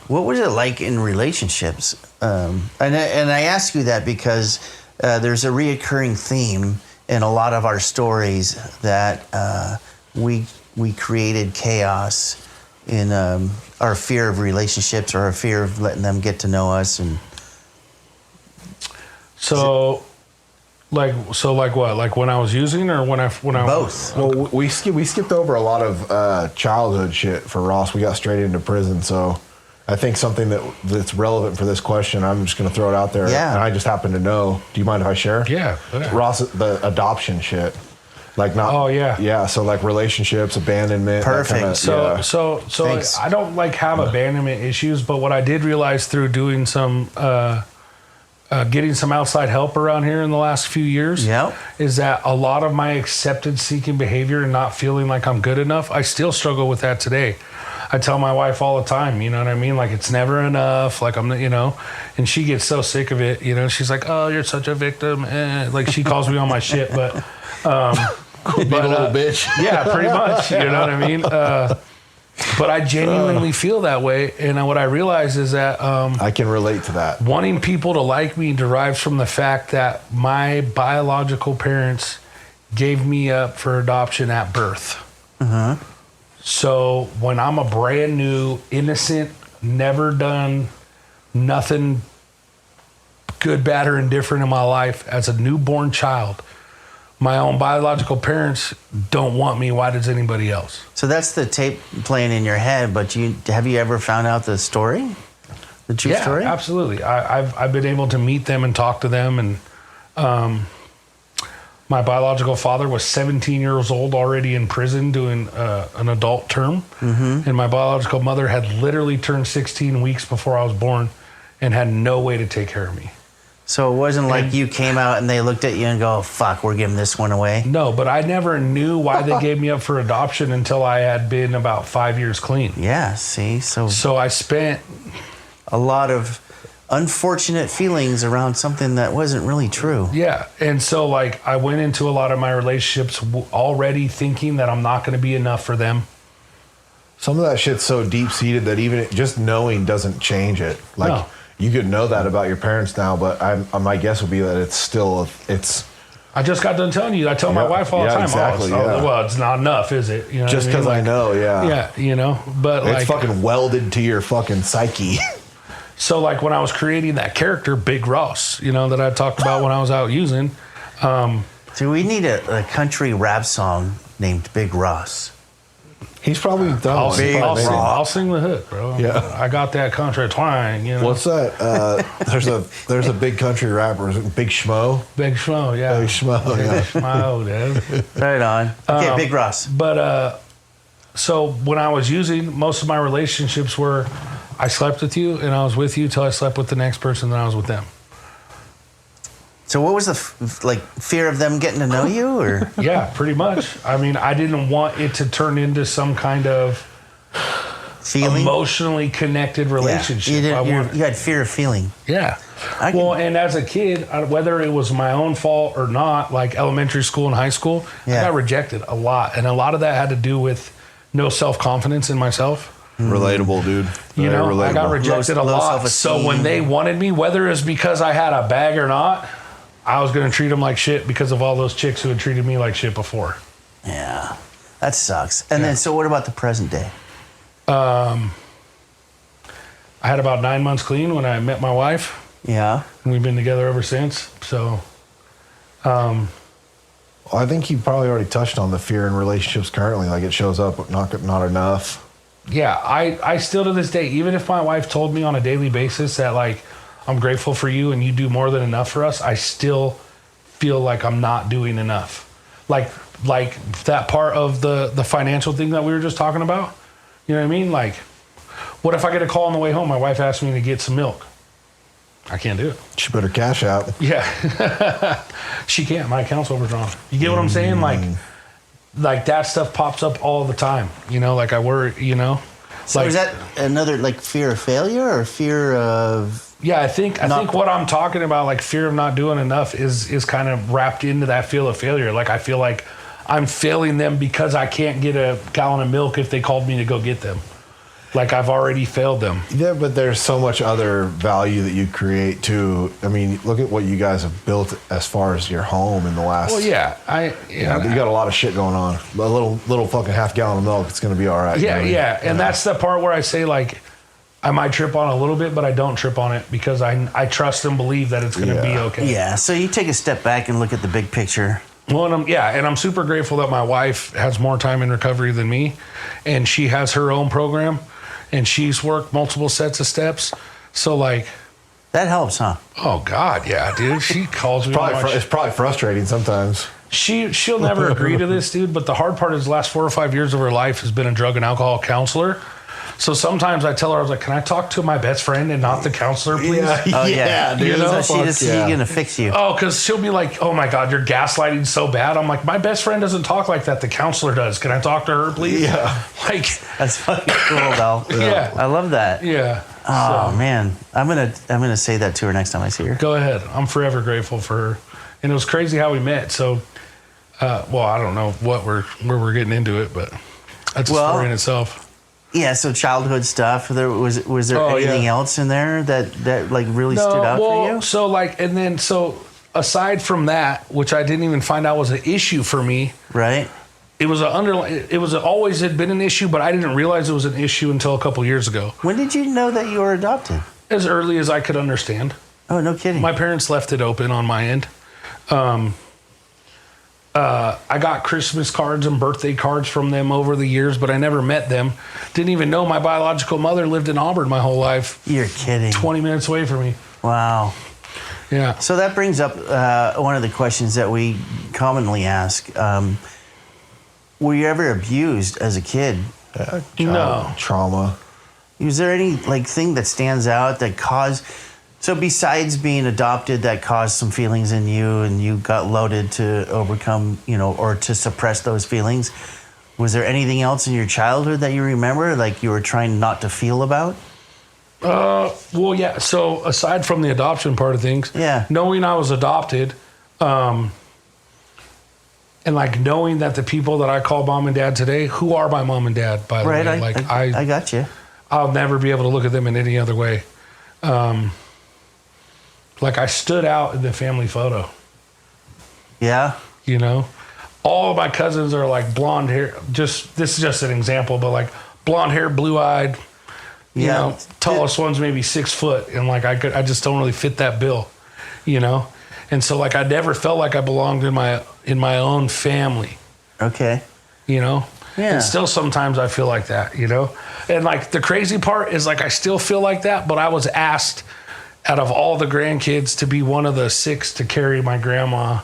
What was it like in relationships? And I ask you that because there's a reoccurring theme in a lot of our stories that we created chaos in our fear of relationships or our fear of letting them get to know us. And
So like what? Like when I was using, or when I
both.
Well, we skipped over a lot of childhood shit for Ross. We got straight into prison, so I think something that's relevant for this question, I'm just going to throw it out there.
Yeah.
And I just happen to know. Do you mind if I share?
Yeah.
Ross, the adoption shit. Like not.
Oh, yeah.
Yeah. So like relationships, abandonment. that
Perfect.
kinda-
So
yeah.
so
Thanks.
I don't like have abandonment issues, but what I did realize through doing some getting some outside help around here in the last few years
Yep.
is that a lot of my acceptance seeking behavior and not feeling like I'm good enough, I still struggle with that today. I tell my wife all the time, you know what I mean? Like it's never enough. Like I'm, you know, and she gets so sick of it. You know, she's like, "Oh, you're such a victim." Like she calls me on my shit, but
Being a little bitch.
yeah, pretty much. You know what I mean? But I genuinely feel that way, and what I realize is that
I can relate to that.
wanting people to like me derives from the fact that my biological parents gave me up for adoption at birth. So when I'm a brand new, innocent, never done nothing good, bad, or indifferent in my life as a newborn child, my own biological parents don't want me. Why does anybody else?
So that's the tape playing in your head. But have you ever found out the story, the true
Yeah,
story?
absolutely. I've been able to meet them and talk to them, and my biological father was 17 years old already in prison doing an adult term, and my biological mother had literally turned 16 weeks before I was born, and had no way to take care of me.
So it wasn't like
And-
you came out and they looked at you and go, "Fuck, we're giving this one away."
No, but I never knew why they gave me up for adoption until I had been about 5 years clean.
Yeah. See,
So I spent
a lot of unfortunate feelings around something that wasn't really true.
Yeah. And so, like, I went into a lot of my relationships already thinking that I'm not going to be enough for them.
Some of that shit's so deep seated that even just knowing doesn't change it. Like
No.
you could know that about your parents now, but my guess would be that it's still
I just got done telling you. I tell my
Yeah,
wife all the
yeah,
time,
exactly,
oh, it's,
yeah.
well, it's not enough, is it? You know
just
what
because I
Like,
know. Yeah.
Yeah, you know, but
It's
like,
fucking welded to your fucking psyche.
so like when I was creating that character, Big Ross, you know, that I talked about when I was out using,
So we need a country rap song named Big Ross.
He's probably done
I'll,
one.
sing,
He's
I'll,
probably
sing,
made it.
I'll sing the hook, bro.
Yeah.
I got that country twang, you know.
What's that? There's a big country rapper, is it Big Schmo.
Big Schmo, yeah.
Big Schmo, yeah.
Schmo, dude.
Right on. Okay, Big Ross.
But so when I was using, most of my relationships were I slept with you and I was with you till I slept with the next person, then I was with them.
So what was the fear of them getting to know you, or
Yeah, pretty much. I mean, I didn't want it to turn into some kind of
feeling?
emotionally connected relationship.
Yeah.
I wanted-
You had fear of feeling.
Yeah.
I can-
Well, and as a kid, whether it was my own fault or not, like elementary school and high school,
Yeah.
I got rejected a lot. And a lot of that had to do with no self-confidence in myself.
Relatable, dude.
You
Very
know,
relatable.
I got rejected a
Low
lot.
self-esteem.
So when they wanted me, whether it's because I had a bag or not, I was going to treat them like shit because of all those chicks who had treated me like shit before.
Yeah, that sucks. And then, so what about the present day?
I had about 9 months clean when I met my wife,
Yeah.
and we've been together ever since. So,
Well, I think he probably already touched on the fear in relationships currently. Like it shows up, but not enough.
yeah, I still to this day, even if my wife told me on a daily basis that, like, I'm grateful for you and you do more than enough for us, I still feel like I'm not doing enough. Like that part of the financial thing that we were just talking about. You know what I mean? Like, what if I get a call on the way home? My wife asked me to get some milk. I can't do it.
She put her cash out.
Yeah. She can't. My account's overdrawn. You get what I'm saying? Like that stuff pops up all the time. You know, like I worry, you know.
So
Like,
is that another fear of failure or fear of?
yeah, I think
Not-
what I'm talking about, like fear of not doing enough, is kind of wrapped into that feel of failure. Like I feel like I'm failing them because I can't get a gallon of milk if they called me to go get them. Like I've already failed them.
Yeah, but there's so much other value that you create too. I mean, look at what you guys have built as far as your home in the last.
Well, yeah,
You got a lot of shit going on. A little fucking half gallon of milk, it's gonna be all right.
Yeah,
you know?
yeah. And that's the part where I say, like, I might trip on a little bit, but I don't trip on it because I trust and believe that it's going to be
Yeah.
okay.
Yeah. So you take a step back and look at the big picture.
Well, and I'm super grateful that my wife has more time in recovery than me, and she has her own program. and she's worked multiple sets of steps. So like,
That helps, huh?
oh God, yeah, dude. She calls me.
It's probably frustrating sometimes.
She'll never agree to this, dude. But the hard part is the last 4 or 5 years of her life has been a drug and alcohol counselor. So sometimes I tell her, I was like, can I talk to my best friend and not the counselor, please?
Oh, yeah.
dude.
You know?
So she's going to fix you.
Oh, because she'll be like, oh my God, you're gaslighting so bad. I'm like, my best friend doesn't talk like that. The counselor does. Can I talk to her, please?
Yeah.
Like,
That's fucking cool, though.
Yeah.
I love that.
yeah.
Oh,
So,
man. I'm gonna say that to her next time I see her.
go ahead. I'm forever grateful for her. And it was crazy how we met. So, well, I don't know where we're getting into it, but that's a story in itself.
Yeah, so childhood stuff. Was there
Oh,
anything
yeah.
else in there that like really stood out for you?
So like, and then so aside from that, which I didn't even find out was an issue for me,
Right?
it was always had been an issue, but I didn't realize it was an issue until a couple years ago,
When did you know that you were adopted?
as early as I could understand.
Oh, no kidding.
My parents left it open on my end. I got Christmas cards and birthday cards from them over the years, but I never met them. Didn't even know my biological mother lived in Auburn my whole life,
You're kidding.
20 minutes away from me.
Wow.
Yeah.
So that brings up one of the questions that we commonly ask. Were you ever abused as a kid?
No.
Trauma.
Was there any like thing that stands out that caused? So besides being adopted, that caused some feelings in you, and you got loaded to overcome, or to suppress those feelings. Was there anything else in your childhood that you remember, like you were trying not to feel about?
Well, yeah. So aside from the adoption part of things,
Yeah.
knowing I was adopted, and like knowing that the people that I call mom and dad today, who are my mom and dad, by the
Right.
way, like
I got you.
I'll never be able to look at them in any other way. Like I stood out in the family photo,
Yeah.
all of my cousins are like blonde hair. This is just an example, but like blonde hair, blue eyed,
Yeah.
tallest one's maybe 6 foot. And like, I just don't really fit that bill, And so like, I never felt like I belonged in my own family,
Okay.
Yeah.
Yeah.
And still sometimes I feel like that, And like the crazy part is like I still feel like that, but I was asked out of all the grandkids to be one of the 6 to carry my grandma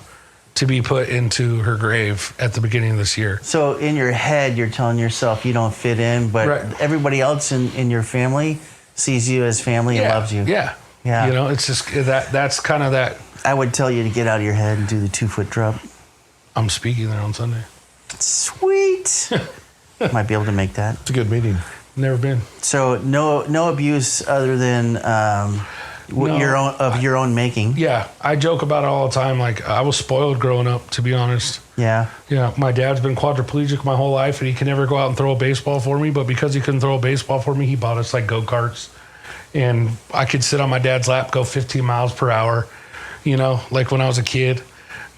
to be put into her grave at the beginning of this year.
So in your head, you're telling yourself you don't fit in, but
Right.
everybody else in your family sees you as family and loves you.
Yeah.
Yeah.
It's just that's kind of that.
I would tell you to get out of your head and do the 2-foot drop.
I'm speaking there on Sunday.
Sweet. Might be able to make that.
It's a good meeting.
Never been.
So no abuse other than
No.
your own making.
Yeah. I joke about it all the time. Like I was spoiled growing up, to be honest.
Yeah.
Yeah, my dad's been quadriplegic my whole life, and he can never go out and throw a baseball for me. But because he couldn't throw a baseball for me, he bought us like go-karts, and I could sit on my dad's lap, go 15 miles per hour. Like when I was a kid.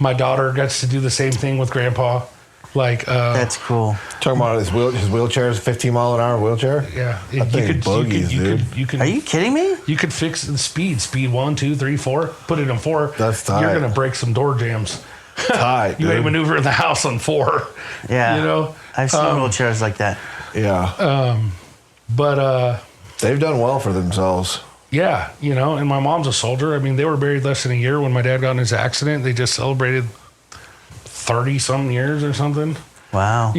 My daughter gets to do the same thing with grandpa. Like
That's cool.
Talking about his wheelchair is a 15-mile-an-hour wheelchair.
yeah,
That thing boogies, dude.
you could
Are you kidding me?
you could fix the speed 1, 2, 3, 4, put it in 4.
That's tight.
You're gonna break some door jams.
Tight,
You ain't
dude.
maneuvering the house on 4.
Yeah. I've seen wheelchairs like that.
Yeah.
But
They've done well for themselves.
yeah, and my mom's a soldier. I mean, they were married less than a year when my dad got in his accident. They just celebrated 30-some years or something.
Wow.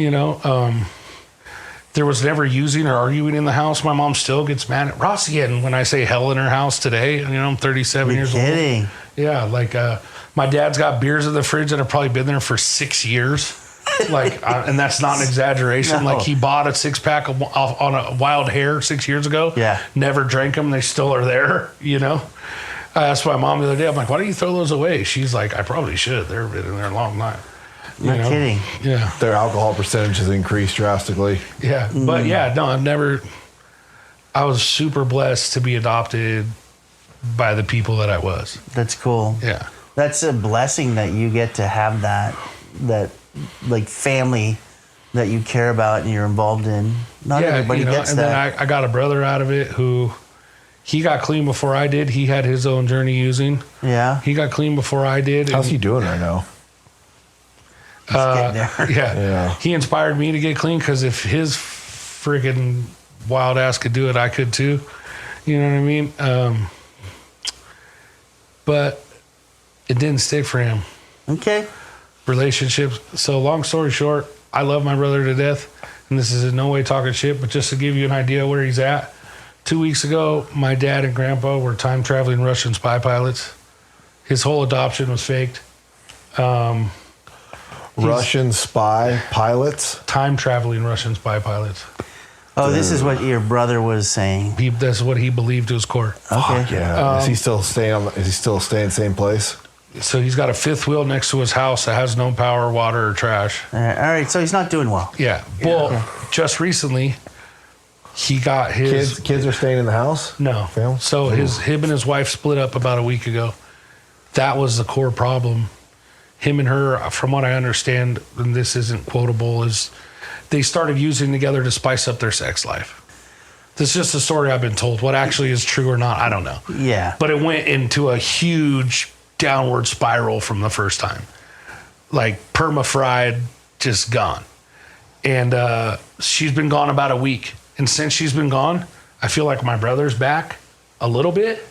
There was never using or arguing in the house. My mom still gets mad at Rossi, and when I say hell in her house today, I'm 37
You're
years
kidding.
old. Yeah, like my dad's got beers in the fridge that have probably been there for 6 years. Like, and that's not an exaggeration.
No.
Like he bought a 6-pack on a Wild Hair 6 years ago.
Yeah.
Never drank them. They still are there. I asked my mom the other day. I'm like, why do you throw those away? She's like, I probably should. They've been in there a long time.
You're kidding.
Yeah.
Their alcohol percentage has increased drastically.
Yeah. But yeah, no, I was super blessed to be adopted by the people that I was.
That's cool.
Yeah.
That's a blessing that you get to have that like family that you care about and you're involved in. Not everybody gets
and
that.
then I got a brother out of it who he got clean before I did. He had his own journey using.
Yeah.
He got clean before I did.
How's
and,
he doing right now?
Getting there.
Yeah.
Yeah.
He inspired me to get clean because if his friggin' wild ass could do it, I could too. You know what I mean? But it didn't stick for him.
Okay.
Relationships. So long story short, I love my brother to death, and this is in no way talking shit, but just to give you an idea where he's at. 2 weeks ago, my dad and grandpa were time traveling Russian spy pilots. His whole adoption was faked.
Russian spy pilots?
Time traveling Russian spy pilots.
Oh, this is what your brother was saying.
That's what he believed to his core.
Okay.
Fuck yeah. Is he still staying in the same place?
So he's got a fifth wheel next to his house that has no power, water, or trash.
All right. So he's not doing well.
Yeah. Well, just recently, he got his
kids are staying in the house?
No.
Family?
So him and his wife split up about a week ago. That was the core problem. Him and her, from what I understand, and this isn't quotable, is they started using together to spice up their sex life. This is just a story I've been told. What actually is true or not, I don't know.
Yeah.
But it went into a huge downward spiral from the first time. Like perma-fried, just gone. And she's been gone about a week. And since she's been gone, I feel like my brother's back a little bit.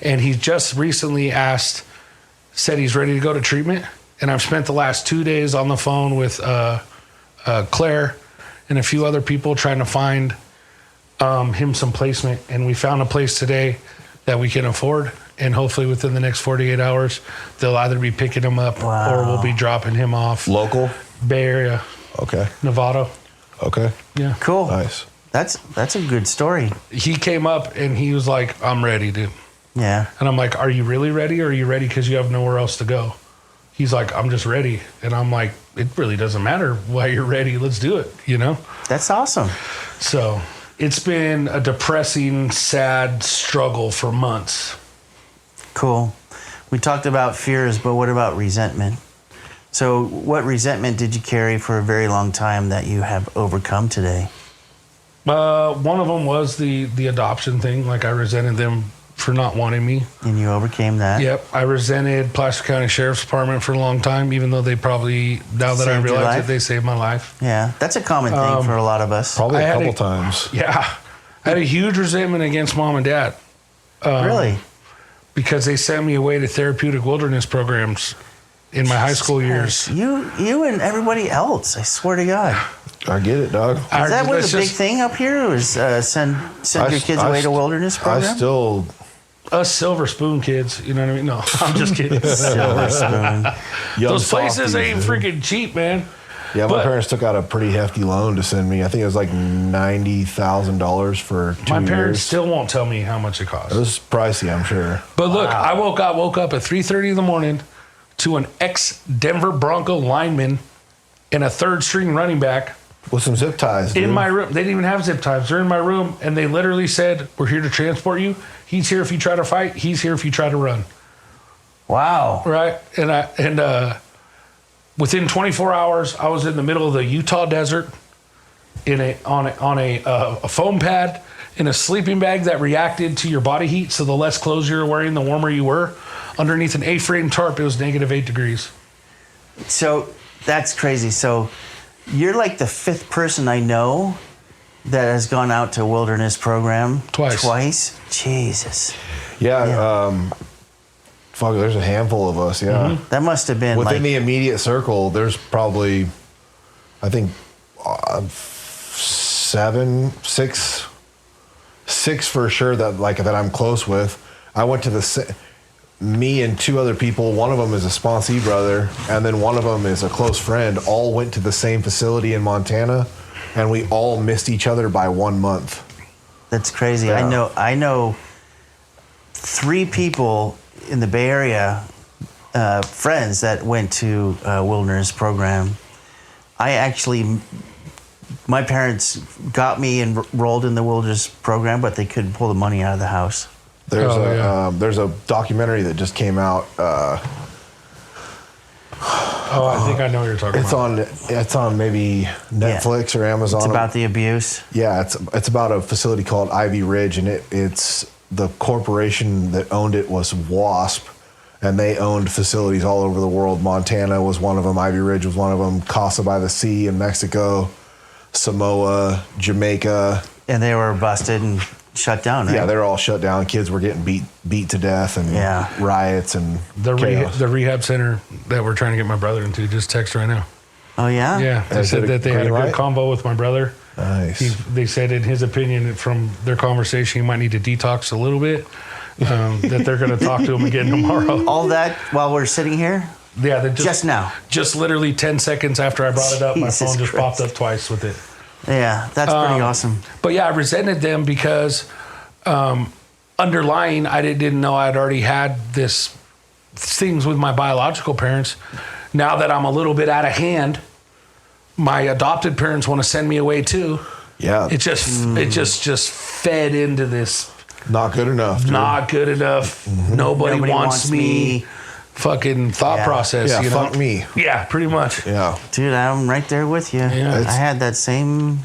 And he just recently said he's ready to go to treatment. And I've spent the last 2 days on the phone with Claire and a few other people trying to find him some placement. And we found a place today that we can afford. And hopefully within the next 48 hours, they'll either be picking him up or we'll be dropping him off.
Local?
Bay Area.
Okay.
Nevada.
Okay.
Yeah.
Cool.
Nice.
That's a good story.
He came up and he was like, I'm ready, dude.
Yeah.
And I'm like, are you really ready, or are you ready because you have nowhere else to go? He's like, I'm just ready. And I'm like, it really doesn't matter why you're ready. Let's do it, you know?
That's awesome.
So it's been a depressing, sad struggle for months.
Cool. We talked about fears, but what about resentment? So what resentment did you carry for a very long time that you have overcome today?
One of them was the adoption thing. Like, I resented them for not wanting me.
And you overcame that?
Yep. I resented Placer County Sheriff's Department for a long time, even though they probably, now that I
Saved your
realize
life?
it, they saved my life.
Yeah. That's a common thing for a lot of us.
Probably
I
a
had
couple
a-
times.
Yeah. I had a huge resentment against mom and dad.
Really?
Because they sent me away to therapeutic wilderness programs in my high school years.
You and everybody else, I swear to God.
I get it, dog.
Is that was a big thing up here? Was send your kids away to wilderness program?
I still...
Us Silver Spoon kids, you know what I mean? No, I'm just kidding.
Silver Spoon.
young
Those places
softies,
ain't
dude.
freaking cheap, man.
Yeah, my
But-
parents took out a pretty hefty loan to send me. I think it was like $90,000 for 2
My
years.
parents still won't tell me how much it costs.
It was pricey, I'm sure.
But look, I woke up at 3:30 in the morning to an ex-Denver Bronco lineman and a third-string running back
With some zip ties, dude.
in my room. They didn't even have zip ties. They're in my room, and they literally said, "We're here to transport you. He's here if you try to fight. He's here if you try to run."
Wow.
Right? And within 24 hours, I was in the middle of the Utah desert on a foam pad in a sleeping bag that reacted to your body heat. So the less clothes you were wearing, the warmer you were. Underneath an A-frame tarp, it was -8 degrees.
So that's crazy. So you're like the fifth person I know that has gone out to a wilderness program.
Twice.
Jesus.
Yeah, fuck, there's a handful of us, yeah.
That must have been
Within
like
the immediate circle, there's probably, I think, six for sure that I'm close with. I went to me and two other people. One of them is a sponsee brother, and then one of them is a close friend. All went to the same facility in Montana, and we all missed each other by 1 month.
That's crazy.
Yeah.
I know 3 people in the Bay Area, friends that went to a wilderness program. My parents got me enrolled in the wilderness program, but they couldn't pull the money out of the house.
There's a documentary that just came out.
I think I know what you're talking about.
It's on maybe Netflix or Amazon.
It's about the abuse.
Yeah, it's about a facility called Ivy Ridge, and it's the corporation that owned it was WASP, and they owned facilities all over the world. Montana was one of them. Ivy Ridge was one of them. Casa by the Sea in Mexico, Samoa, Jamaica,
And they were busted and shut down, right?
Yeah, they were all shut down. Kids were getting beat to death and riots and chaos.
The rehab center that we're trying to get my brother into just texted right now.
Oh, yeah?
Yeah, they said that they had a good combo with my brother.
Nice.
They said, in his opinion, from their conversation, he might need to detox a little bit. That they're going to talk to him again tomorrow.
All that while we're sitting here?
Yeah,
just now.
Just literally 10 seconds after I brought it up, my phone just popped up twice with it.
Yeah, that's pretty awesome.
But yeah, I resented them because underlying, I didn't know I'd already had this things with my biological parents. Now that I'm a little bit out of hand, my adopted parents want to send me away too.
Yeah.
It just fed into this.
Not good enough. Dude.
Not good enough. Mm-hmm. Nobody wants me. Fucking thought process.
Yeah,
you know?
fuck me.
Yeah, pretty much.
Yeah.
Dude, I'm right there with you.
Yeah.
I had that same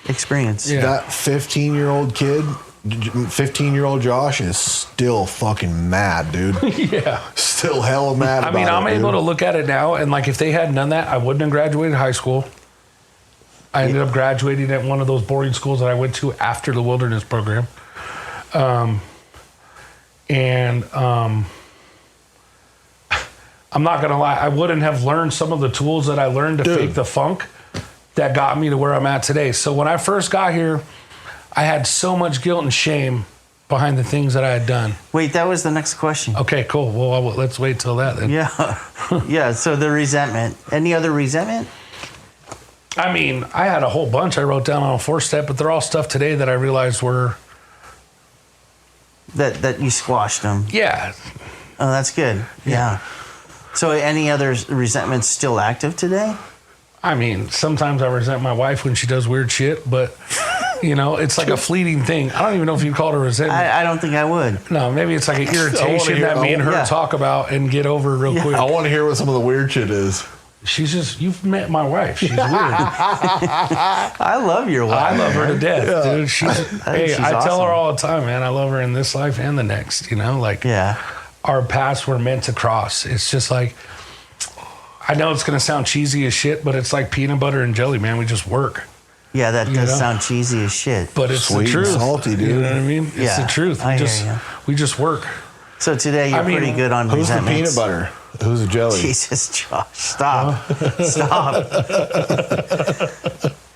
experience.
Yeah.
That 15-year-old kid, 15-year-old Josh is still fucking mad, dude.
Yeah.
Still hella mad about it.
I'm able to look at it now, and like if they had done that, I wouldn't have graduated high school. I ended up graduating at one of those boarding schools that I went to after the wilderness program. I'm not going to lie, I wouldn't have learned some of the tools that I learned to fake the funk that got me to where I'm at today. So when I first got here, I had so much guilt and shame behind the things that I had done.
Wait, that was the next question.
Okay, cool. Well, let's wait till that then.
Yeah. Yeah, so the resentment. Any other resentment?
I mean, I had a whole bunch I wrote down on a 4-step, but they're all stuff today that I realized were...
That you squashed them.
Yeah.
Oh, that's good. Yeah. So any other resentments still active today?
I mean, sometimes I resent my wife when she does weird shit, but, it's like a fleeting thing. I don't even know if you'd call it a resentment.
I don't think I would.
No, maybe it's like an irritation that me and her talk about and get over real quick.
I want to hear what some of the weird shit is.
She's just, you've met my wife. She's weird.
I love your wife.
I love her to death, dude. She's I tell her
awesome.
all the time, man, I love her in this life and the next, Our paths were meant to cross. It's just like, I know it's going to sound cheesy as shit, but it's like peanut butter and jelly, man. We just work.
Yeah, that does sound cheesy as shit.
But it's
Sweet
the truth.
and salty, dude.
You know what I mean? It's the truth. We just work.
So today you're pretty good on
Who's the
resentments.
peanut butter? Who's the jelly?
Jesus, Josh, stop. Stop.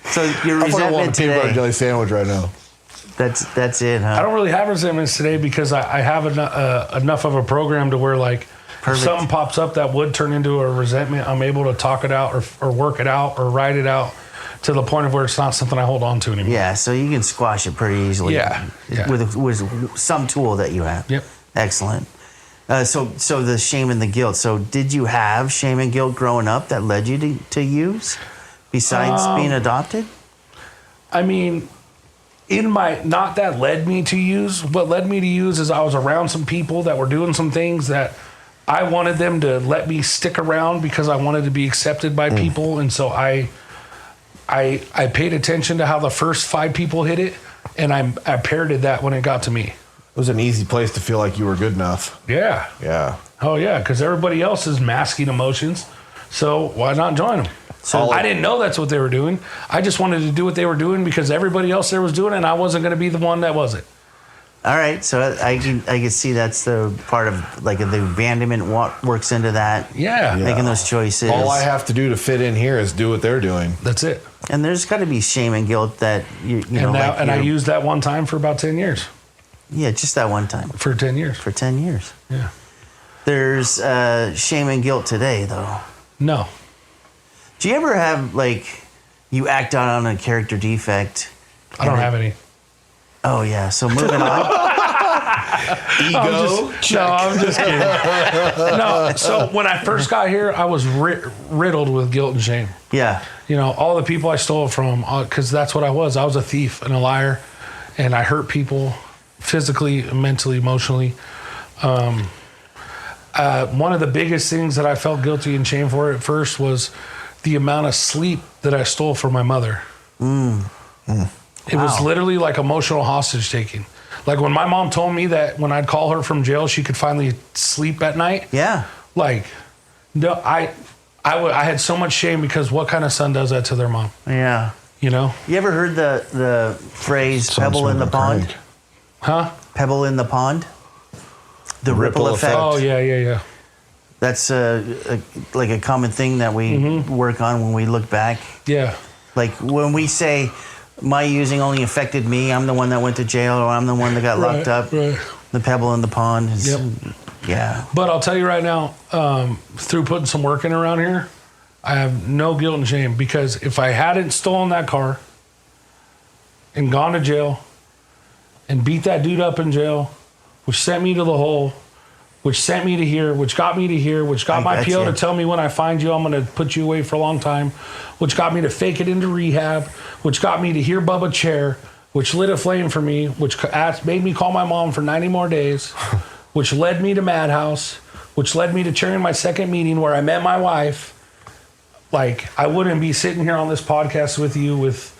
So your
I want a
resentment
peanut butter
today,
jelly sandwich right now.
that's it, huh?
I don't really have resentments today because I have enough of a program to where, like, if something pops up that would turn into a resentment, I'm able to talk it out or work it out or write it out to the point of where it's not something I hold on to anymore.
Yeah, so you can squash it pretty easily.
Yeah.
With some tool that you have.
Yep.
Excellent. So the shame and the guilt. So did you have shame and guilt growing up that led you to use besides being adopted?
I mean, not that led me to use. What led me to use is I was around some people that were doing some things that I wanted them to let me stick around because I wanted to be accepted by people. And so I paid attention to how the first 5 people hit it, and I parroted that when it got to me.
It was an easy place to feel like you were good enough.
Yeah.
Yeah.
Oh, yeah, because everybody else is masking emotions, so why not join them?
So
I didn't know that's what they were doing. I just wanted to do what they were doing because everybody else there was doing it, and I wasn't going to be the one that wasn't.
All right, so I can see that's the part of like the abandonment works into that.
Yeah.
Making those choices.
All I have to do to fit in here is do what they're doing.
That's it.
And there's got to be shame and guilt that you know.
I used that one time for about 10 years.
Yeah, just that one time.
For 10 years.
For 10 years.
Yeah.
There's shame and guilt today, though.
No.
Do you ever have, like, you act out on a character defect?
I don't have any.
Oh, yeah. So moving on.
Ego?
I'm just kidding. No. So when I first got here, I was riddled with guilt and shame.
Yeah.
All the people I stole from, because that's what I was. I was a thief and a liar, and I hurt people physically, mentally, emotionally. One of the biggest things that I felt guilty and shame for at first was the amount of sleep that I stole from my mother. It was literally like emotional hostage taking. Like when my mom told me that when I'd call her from jail, she could finally sleep at night.
Yeah.
Like, no, I had so much shame because what kind of son does that to their mom?
Yeah.
You know?
You ever heard the phrase
Some
"pebble
sort
in the
of a
pond"?
crank.
Huh?
Pebble in the pond. The ripple effect.
Oh, yeah.
That's like a common thing that we work on when we look back.
Yeah.
Like when we say, "My using only affected me," I'm the one that went to jail, or I'm the one that got locked up.
Right.
The pebble in the pond is,
Yep.
yeah.
But I'll tell you right now, through putting some work in around here, I have no guilt and shame, because if I hadn't stolen that car and gone to jail and beat that dude up in jail, which sent me to the hole, which sent me to here, which got me to here, which got my PO to tell me, when I find you, I'm going to put you away for a long time, which got me to fake it into rehab, which got me to hear Bubba Chair, which lit a flame for me, which made me call my mom for 90 more days, which led me to Madhouse, which led me to chairing my second meeting where I met my wife. Like, I wouldn't be sitting here on this podcast with you with...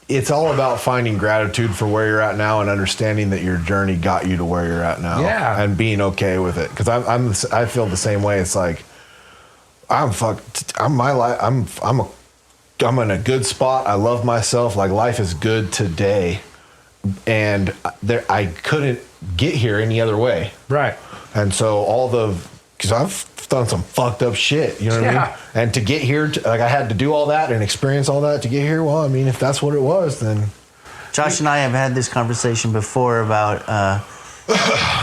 It's all about finding gratitude for where you're at now and understanding that your journey got you to where you're at now.
Yeah.
And being okay with it. Because I feel the same way. It's like, I'm in a good spot. I love myself. Like, life is good today. And I couldn't get here any other way.
Right.
And so because I've done some fucked up shit, you know what I mean? And to get here, I had to do all that and experience all that to get here. Well, I mean, if that's what it was, then...
Josh and I have had this conversation before about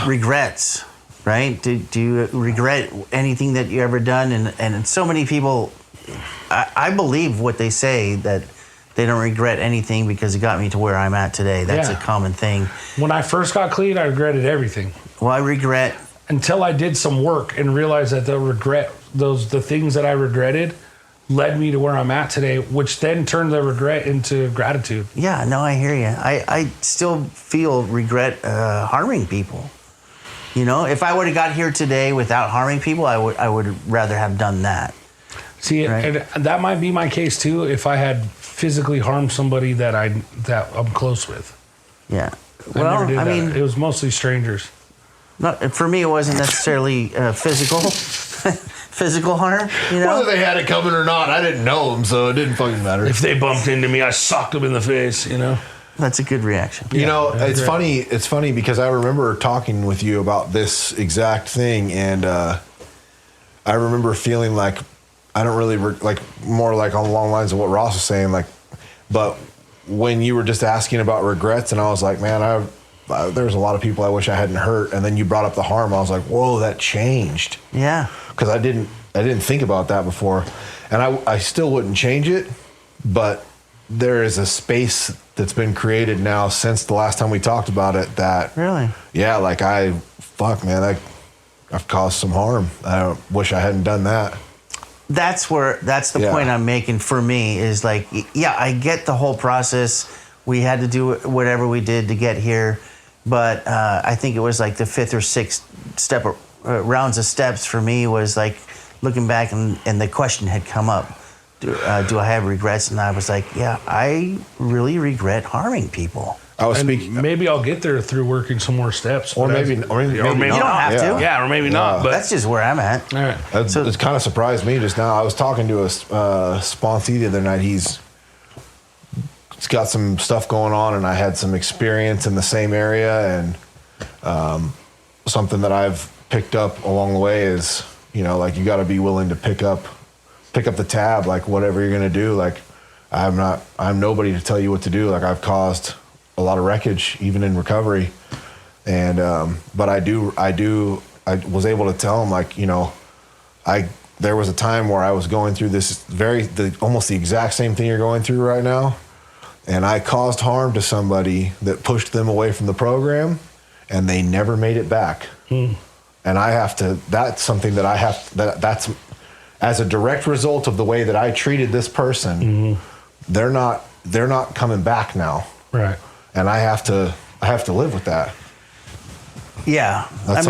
regrets, right? Do you regret anything that you ever done? And so many people, I believe what they say, that they don't regret anything because it got me to where I'm at today. That's a common thing.
When I first got clean, I regretted everything.
Well, I regret...
Until I did some work and realized that the things that I regretted led me to where I'm at today, which then turned the regret into gratitude.
Yeah, no, I hear you. I still feel regret harming people. You know, if I would have got here today without harming people, I would rather have done that.
See,
right?
And that might be my case too, if I had physically harmed somebody that I'm close with.
Yeah.
I never did
I
that.
mean,
It was mostly strangers.
not, for me, it wasn't necessarily physical harm. You know,
Whether they had it coming or not, I didn't know them, so it didn't fucking matter.
If they bumped into me, I socked them in the face, you know?
that's a good reaction.
You know, it's
great.
funny. It's funny because I remember talking with you about this exact thing, and I remember feeling like I don't really more like along the lines of what Ross was saying. Like, but when you were just asking about regrets, and I was like, man, there's a lot of people I wish I hadn't hurt, and then you brought up the harm. I was like, whoa, that changed.
Yeah.
Because I didn't think about that before, and I still wouldn't change it, but there is a space that's been created now since the last time we talked about it that
Really?
yeah, like I've caused some harm. I wish I hadn't done that.
That's the point I'm making for me is like, yeah, I get the whole process. We had to do whatever we did to get here, but I think it was like the fifth or sixth step, rounds of steps for me was like looking back and the question had come up, do I have regrets? And I was like, yeah, I really regret harming people.
I was
And
speaking.
maybe I'll get there through working some more steps.
Or
but
maybe
not.
not.
You don't have to.
Yeah, or maybe not. But
That's just where I'm at.
all right.
It's kind of surprised me just now. I was talking to a sponsee the other night. He's got some stuff going on, and I had some experience in the same area, and something that I've picked up along the way is, you know, like you got to be willing to pick up the tab, like whatever you're gonna do. Like I'm nobody to tell you what to do. Like I've caused a lot of wreckage even in recovery, and but I was able to tell him, like, you know, there was a time where I was going through this almost the exact same thing you're going through right now, and I caused harm to somebody that pushed them away from the program, and they never made it back. And that's something that that's as a direct result of the way that I treated this person. They're not coming back now.
Right.
And I have to live with that.
Yeah.
That's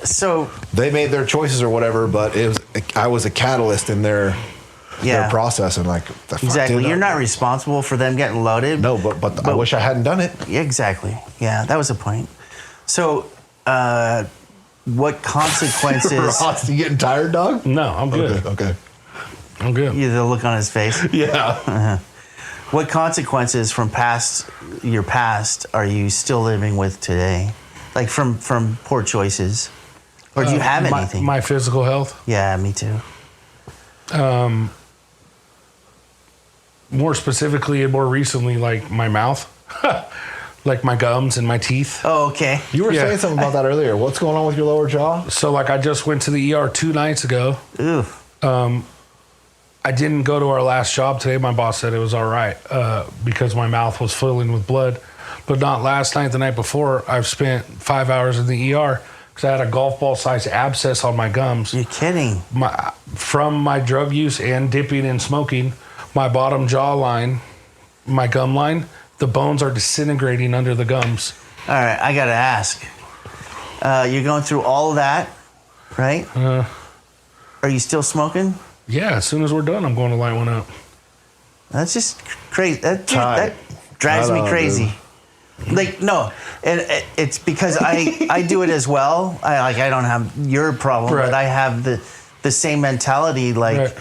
So
They made their choices or whatever, but I was a catalyst in their process, and like
exactly, you're not responsible for them getting loaded.
No, but I wish I hadn't done it.
Yeah, exactly. Yeah, that was the point. So, what consequences?
Ross, you getting tired, dog?
No, I'm good.
Okay.
I'm good.
The look on his face.
Yeah.
What consequences from your past are you still living with today? Like from poor choices? Or do you have anything?
My physical health?
Yeah, me too.
More specifically and more recently, like my mouth, like my gums and my teeth.
Oh, okay.
You were saying something about that earlier. What's going on with your lower jaw?
So like I just went to the ER 2 nights ago.
Ooh.
I didn't go to our last job today. My boss said it was all right because my mouth was filling with blood. But not last night, the night before. I've spent 5 hours in the ER because I had a golf ball sized abscess on my gums.
You're kidding.
From my drug use and dipping and smoking, my bottom jaw line, my gum line, the bones are disintegrating under the gums.
All right, I got to ask. You're going through all of that, right? Are you still smoking?
Yeah, as soon as we're done, I'm going to light one up.
That's just crazy. That drives me crazy. Dude. Like, no, and it's because I do it as well. I don't have your problem,
right.
But I have the same mentality. Like, right.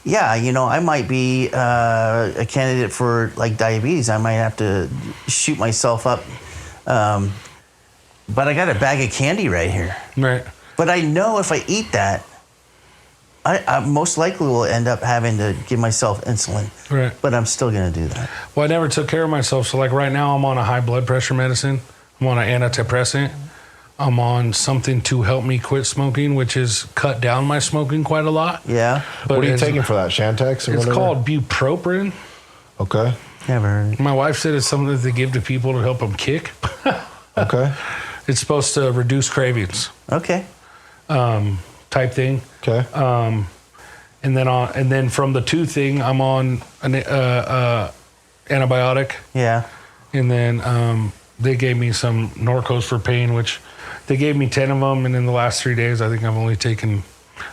Yeah, I might be a candidate for like diabetes. I might have to shoot myself up. But I got a bag of candy right here.
Right.
But I know if I eat that, I most likely will end up having to give myself insulin.
Right.
But I'm still going to do that.
Well, I never took care of myself. So, like right now, I'm on a high blood pressure medicine. I'm on an antidepressant. I'm on something to help me quit smoking, which is cut down my smoking quite a lot.
Yeah.
But
what are you taking for that? Chantix or
it's
whatever?
called bupropion.
Okay.
Never heard.
My wife said it's something that they give to people to help them kick.
Okay.
It's supposed to reduce cravings.
Okay.
Type thing.
Okay.
And then from the 2 thing, I'm on an antibiotic.
Yeah.
And then they gave me some Norcos for pain, which they gave me 10 of them. And in the last 3 days, I think I've only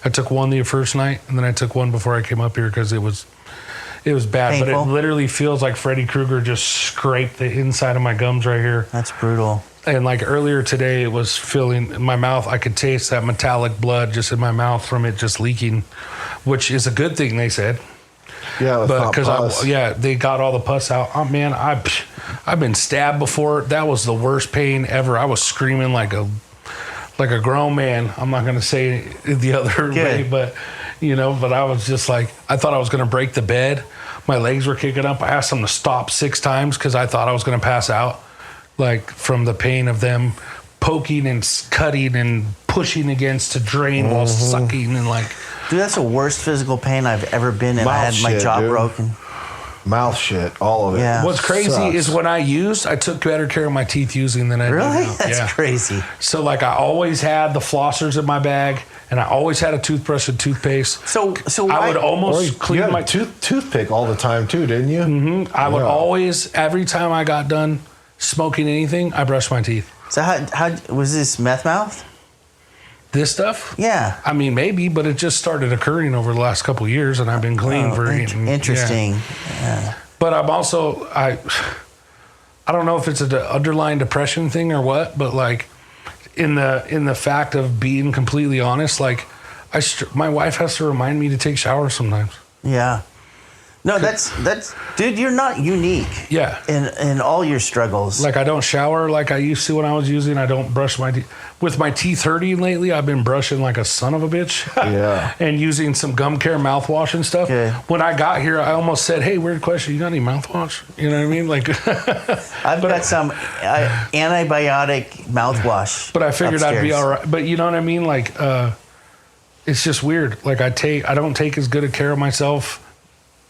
I took one the first night, and then I took one before I came up here because it was bad.
Painful.
But it literally feels like Freddy Krueger just scraped the inside of my gums right here.
That's brutal.
And like earlier today, it was filling in my mouth. I could taste that metallic blood just in my mouth from it just leaking, which is a good thing, they said.
Yeah,
but because they got all the pus out. Oh man, I've been stabbed before. That was the worst pain ever. I was screaming like a grown man. I'm not gonna say it the other way, but but I was just like, I thought I was gonna break the bed. My legs were kicking up. I asked them to stop 6 times because I thought I was gonna pass out, like from the pain of them poking and cutting and pushing against to drain while sucking and like.
Dude, that's the worst physical pain I've ever been in. I had my jaw broken.
Mouth shit, all of it.
Yeah.
What's crazy is when I took better care of my teeth using than I do
Really?
now.
That's crazy.
So like I always had the flossers in my bag, and I always had a toothbrush and toothpaste.
So
I would almost clean my
toothpick all the time too, didn't you?
Mm-hmm. I would always, every time I got done smoking anything, I brushed my teeth.
So how was this meth mouth?
This stuff?
Yeah.
I mean, maybe, but it just started occurring over the last couple of years, and I've been clean for
interesting.
Yeah. But I'm also I don't know if it's an underlying depression thing or what, but like in the fact of being completely honest, like my wife has to remind me to take showers sometimes.
Yeah. No, that's dude, you're not unique.
Yeah.
In all your struggles.
Like I don't shower like I used to when I was using. I don't brush my teeth. With my teeth hurting lately, I've been brushing like a son of a bitch.
Yeah.
And using some gum care mouthwash and stuff.
Okay.
When I got here, I almost said, "Hey, weird question. You got any mouthwash?" You know what I mean? Like
I've got some antibiotic mouthwash.
But I figured
upstairs.
I'd be all right. But you know what I mean? Like it's just weird. Like I don't take as good a care of myself.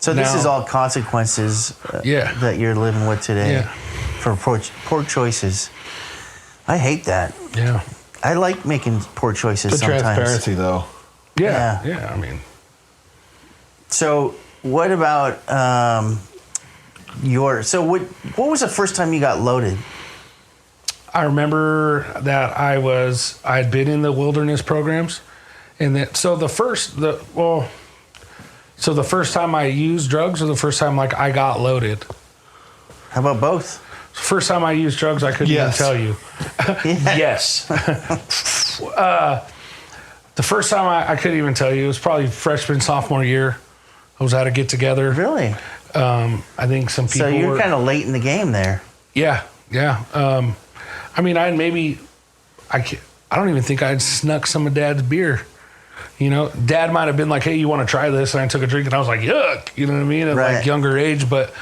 So this is all consequences that you're living with today for poor choices. I hate that.
Yeah.
I like making poor choices sometimes.
Transparency, though.
Yeah. I mean.
So what about what was the first time you got loaded?
I remember that I'd been in the wilderness programs, and the first time I used drugs or the first time like I got loaded?
How about both?
The first time I used drugs, I couldn't even tell you. Yes. The first time I couldn't even tell you. It was probably freshman, sophomore year. I was at a get-together.
Really?
I think some people.
So you're kind of late in the game there.
Yeah. I mean, I don't even think I'd snuck some of Dad's beer. Dad might have been like, "Hey, you want to try this?" And I took a drink, and I was like, "Yuck!" You know what I mean? At like younger age, but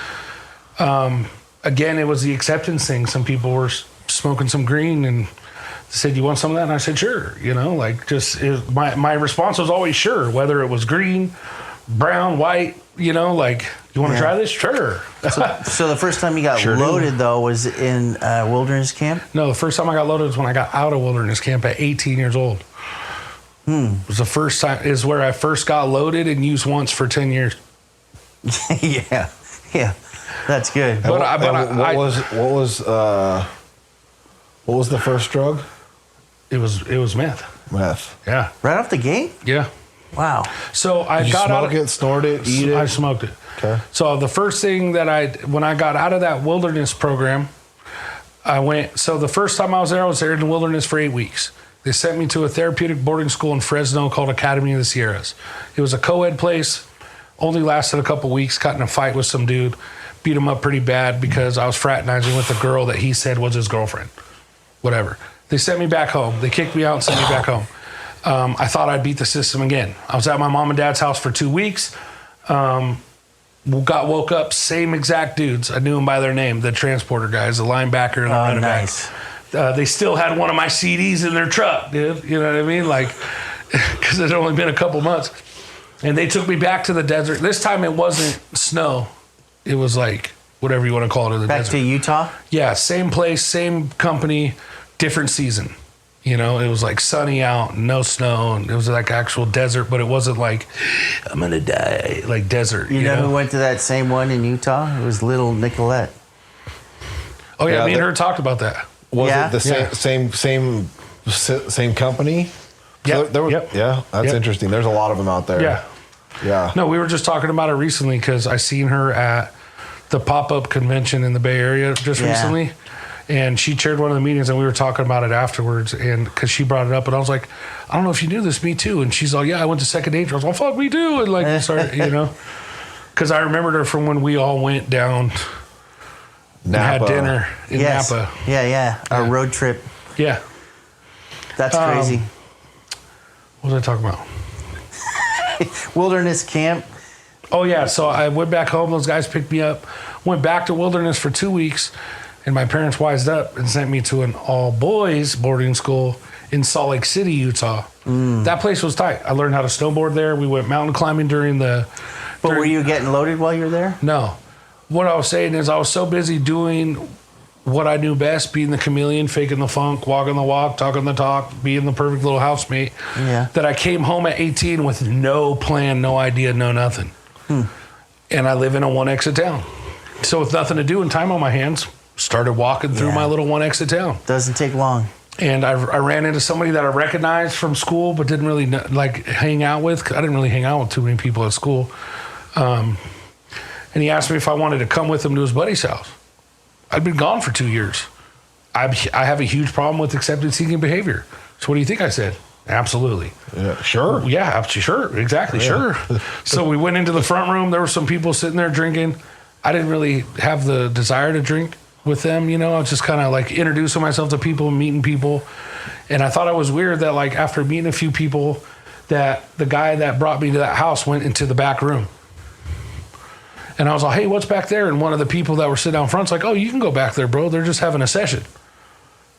again, it was the acceptance thing. Some people were smoking some green and said, "You want some of that?" And I said, "Sure." My response was always sure, whether it was green, brown, white. You want to try this? Sure.
So the first time you got loaded, though, was in wilderness camp?
No, the first time I got loaded was when I got out of wilderness camp at 18 years old. It was the first time, is where I first got loaded and used once for 10 years.
Yeah. That's good.
What was the first drug?
It was meth.
Meth.
Yeah.
Right off the gate?
Yeah.
Wow.
So I
Did you
got
smoke it, snort it, eat it?
I smoked it.
Okay.
So the first thing when I got out of that wilderness program, the first time I was there in the wilderness for 8 weeks. They sent me to a therapeutic boarding school in Fresno called Academy of the Sierras. It was a co-ed place, only lasted a couple weeks, got in a fight with some dude, beat him up pretty bad because I was fraternizing with a girl that he said was his girlfriend. Whatever. They sent me back home. They kicked me out and sent me back home. I thought I'd beat the system again. I was at my mom and dad's house for 2 weeks. Woke up, same exact dudes. I knew them by their name, the transporter guys, the linebacker and the running back. They still had one of my CDs in their truck, dude. You know what I mean? Like, because it had only been a couple months. And they took me back to the desert. This time it wasn't snow. It was like, whatever you want to call it in the desert.
Back to Utah?
Yeah, same place, same company, different season. It was like sunny out, no snow, and it was like actual desert, but it wasn't like, I'm going to die, like desert.
You know who went to that same one in Utah? It was little Nicolette.
Oh, yeah, me and her talked about that.
Was it the same company?
Yeah.
Yeah, that's interesting. There's a lot of them out there. Yeah.
No, we were just talking about it recently because I seen her at the pop-up convention in the Bay Area just recently. And she chaired one of the meetings, and we were talking about it afterwards. And because she brought it up, and I was like, I don't know if you knew this, me too. And she's like, yeah, I went to Second Danger. I was like, well, fuck, me too. And like, started, because I remembered her from when we all went down and had dinner in Napa.
Yeah. Our road trip.
Yeah.
That's crazy.
What was I talking about?
Wilderness camp.
Oh, yeah. So I went back home. Those guys picked me up. Went back to wilderness for 2 weeks. And my parents wised up and sent me to an all-boys boarding school in Salt Lake City, Utah. That place was tight. I learned how to snowboard there. We went mountain climbing during the...
But were you getting loaded while you were there?
No. What I was saying is I was so busy doing what I knew best, being the chameleon, faking the funk, walking the walk, talking the talk, being the perfect little housemate, that I came home at 18 with no plan, no idea, no nothing. And I live in a one exit town. So with nothing to do and time on my hands, started walking through my little one exit town.
Doesn't take long.
And I ran into somebody that I recognized from school, but didn't really hang out with. I didn't really hang out with too many people at school. And he asked me if I wanted to come with him to his buddy's house. I'd been gone for 2 years. I have a huge problem with acceptance-seeking behavior. So what do you think I said? Absolutely.
Yeah, sure.
Yeah, sure. Exactly, sure. So we went into the front room. There were some people sitting there drinking. I didn't really have the desire to drink with them, I was just kind of like introducing myself to people, meeting people. And I thought it was weird that like after meeting a few people that the guy that brought me to that house went into the back room. And I was like, hey, what's back there? And one of the people that were sitting down front's like, oh, you can go back there, bro. They're just having a session.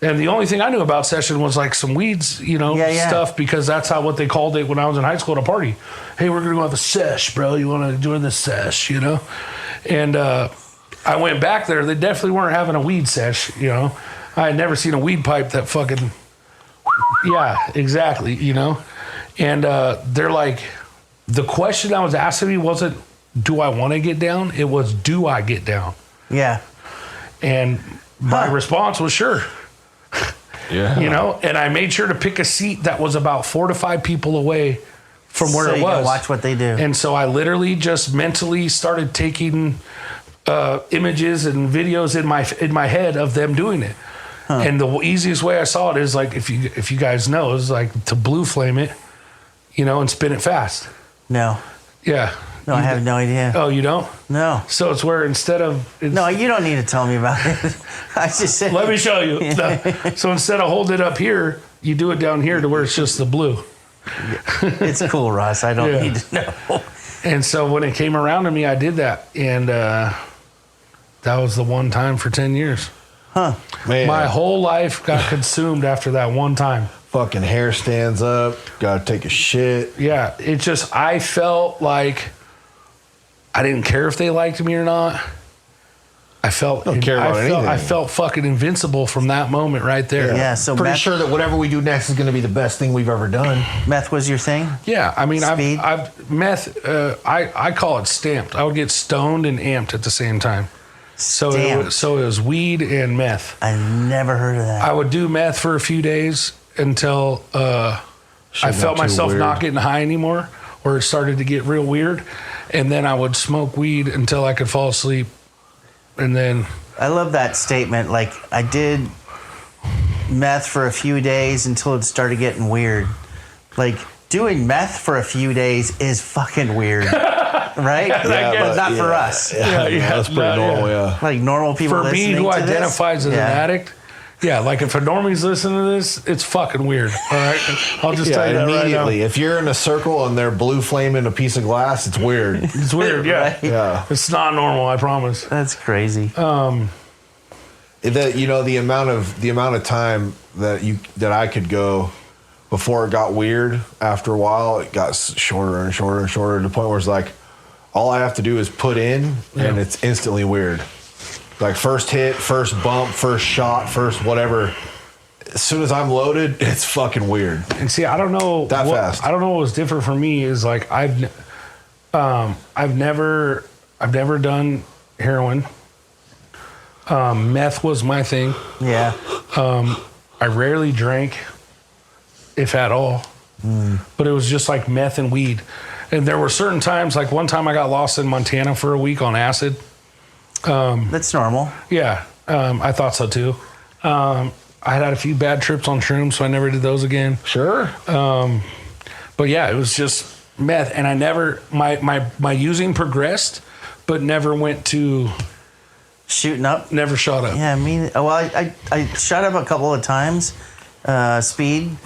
And the only thing I knew about session was like some weeds, stuff, because that's what they called it when I was in high school at a party. Hey, we're going to go have a sesh, bro. You want to join the sesh, And I went back there. They definitely weren't having a weed sesh, I had never seen a weed pipe that fucking, yeah, exactly, And they're like, the question I was asking me wasn't, do I want to get down? It was, do I get down?
Yeah.
And my response was sure.
Yeah.
And I made sure to pick a seat that was about 4 to 5 people away from where it was. So you can
watch what they do.
And so I literally just mentally started taking images and videos in my head of them doing it. And the easiest way I saw it is like, if you guys know, is like to blue flame it, and spin it fast.
No.
Yeah.
No, I have no idea.
Oh, you don't?
No.
So it's where instead of
No, you don't need to tell me about it. I just said.
let me show you. No. So instead of holding it up here, you do it down here to where it's just the blue.
It's cool, Ross. I don't
Yeah.
need to know.
And so when it came around to me, I did that, and that was the one time for 10 years.
Huh.
Man,
My whole life got consumed after that one time.
fucking hair stands up. Gotta take a shit.
Yeah, it just, I felt like I didn't care if they liked me or not. I felt,
Don't care about anything.
I felt fucking invincible from that moment right there.
Yeah, so
Pretty
meth,
sure that whatever we do next is going to be the best thing we've ever done.
meth was your thing?
Yeah, I mean,
Speed?
I've meth. I call it stamped. I would get stoned and amped at the same time. So
Stamped.
it was weed and meth.
I never heard of that.
I would do meth for a few days until I
Shit
felt
got too
myself
weird.
not getting high anymore, or it started to get real weird, and then I would smoke weed until I could fall asleep, and then
I love that statement. Like, I did meth for a few days until it started getting weird. Like, doing meth for a few days is fucking weird. Right?
guess.
Not for us.
Yeah,
That's pretty
yeah.
normal, yeah.
Like, normal people
for me
listening
who
to this?
identifies as
Yeah.
an addict, yeah, like if a normie's listening to this, it's fucking weird. All right, I'll just tell you that right now.
Immediately. If you're in a circle and they're blue flaming a piece of glass, it's weird.
It's weird, yeah.
Right?
Yeah.
It's not normal, I promise.
That's crazy.
The amount of time that I could go before it got weird. After a while, it got shorter and shorter and shorter to the point where it's like all I have to do is put in, and it's instantly weird. Like first hit, first bump, first shot, first whatever. As soon as I'm loaded, it's fucking weird.
And see, I don't know
That fast.
I don't know what was different for me is like I've never done heroin. Meth was my thing.
Yeah.
I rarely drank, if at all. But it was just like meth and weed. And there were certain times, like one time I got lost in Montana for a week on acid.
That's normal.
Yeah, I thought so too. I had a few bad trips on shrooms, so I never did those again.
Sure.
But yeah, it was just meth, and I never my using progressed, but never went to
Shooting up.
never shot up.
Yeah, I shot up a couple of times, speed,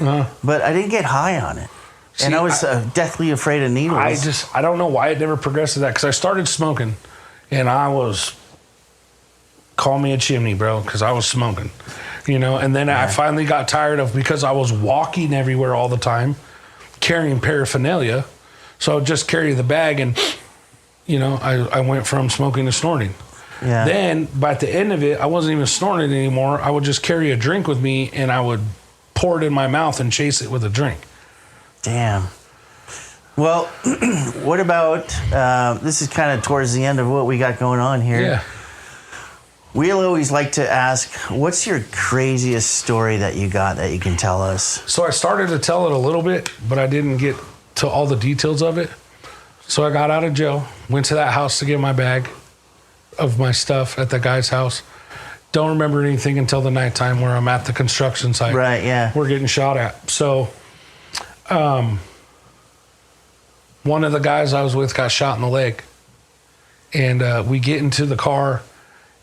but I didn't get high on it.
See,
And I was deathly afraid of needles.
I don't know why it never progressed to that because I started smoking, and I was call me a chimney, bro, because I was smoking, And then I finally got tired of because I was walking everywhere all the time, carrying paraphernalia, so I would just carry the bag, and I went from smoking to snorting.
Yeah.
Then, by the end of it, I wasn't even snorting anymore. I would just carry a drink with me, and I would pour it in my mouth and chase it with a drink.
Damn. Well, what about this is kind of towards the end of what we got going on here.
Yeah.
We'll always like to ask, what's your craziest story that you got that you can tell us?
So I started to tell it a little bit, but I didn't get to all the details of it. So I got out of jail, went to that house to get my bag of my stuff at the guy's house. Don't remember anything until the nighttime where I'm at the construction site.
Right, yeah.
We're getting shot at. So one of the guys I was with got shot in the leg. And we get into the car,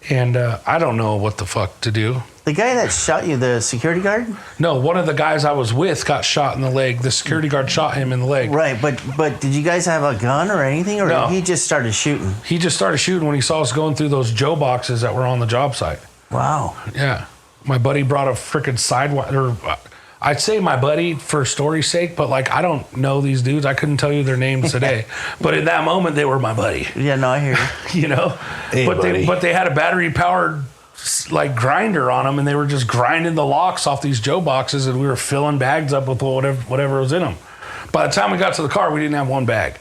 and I don't know what the fuck to do.
The guy that shot you, the security guard?
No, one of the guys I was with got shot in the leg. The security guard shot him in the leg.
Right, but did you guys have a gun or anything? Or
No.
he just started shooting?
He just started shooting when he saw us going through those Joe boxes that were on the job site.
Wow.
Yeah. My buddy brought a freaking sidewalk. I'd say my buddy for story's sake, but like I don't know these dudes. I couldn't tell you their names today. But in that moment, they were my buddy.
Yeah, no, I hear you.
Hey, buddy.
But they had a battery powered like grinder on them, and they were just grinding the locks off these Joe boxes, and we were filling bags up with whatever was in them. By the time we got to the car, we didn't have one bag.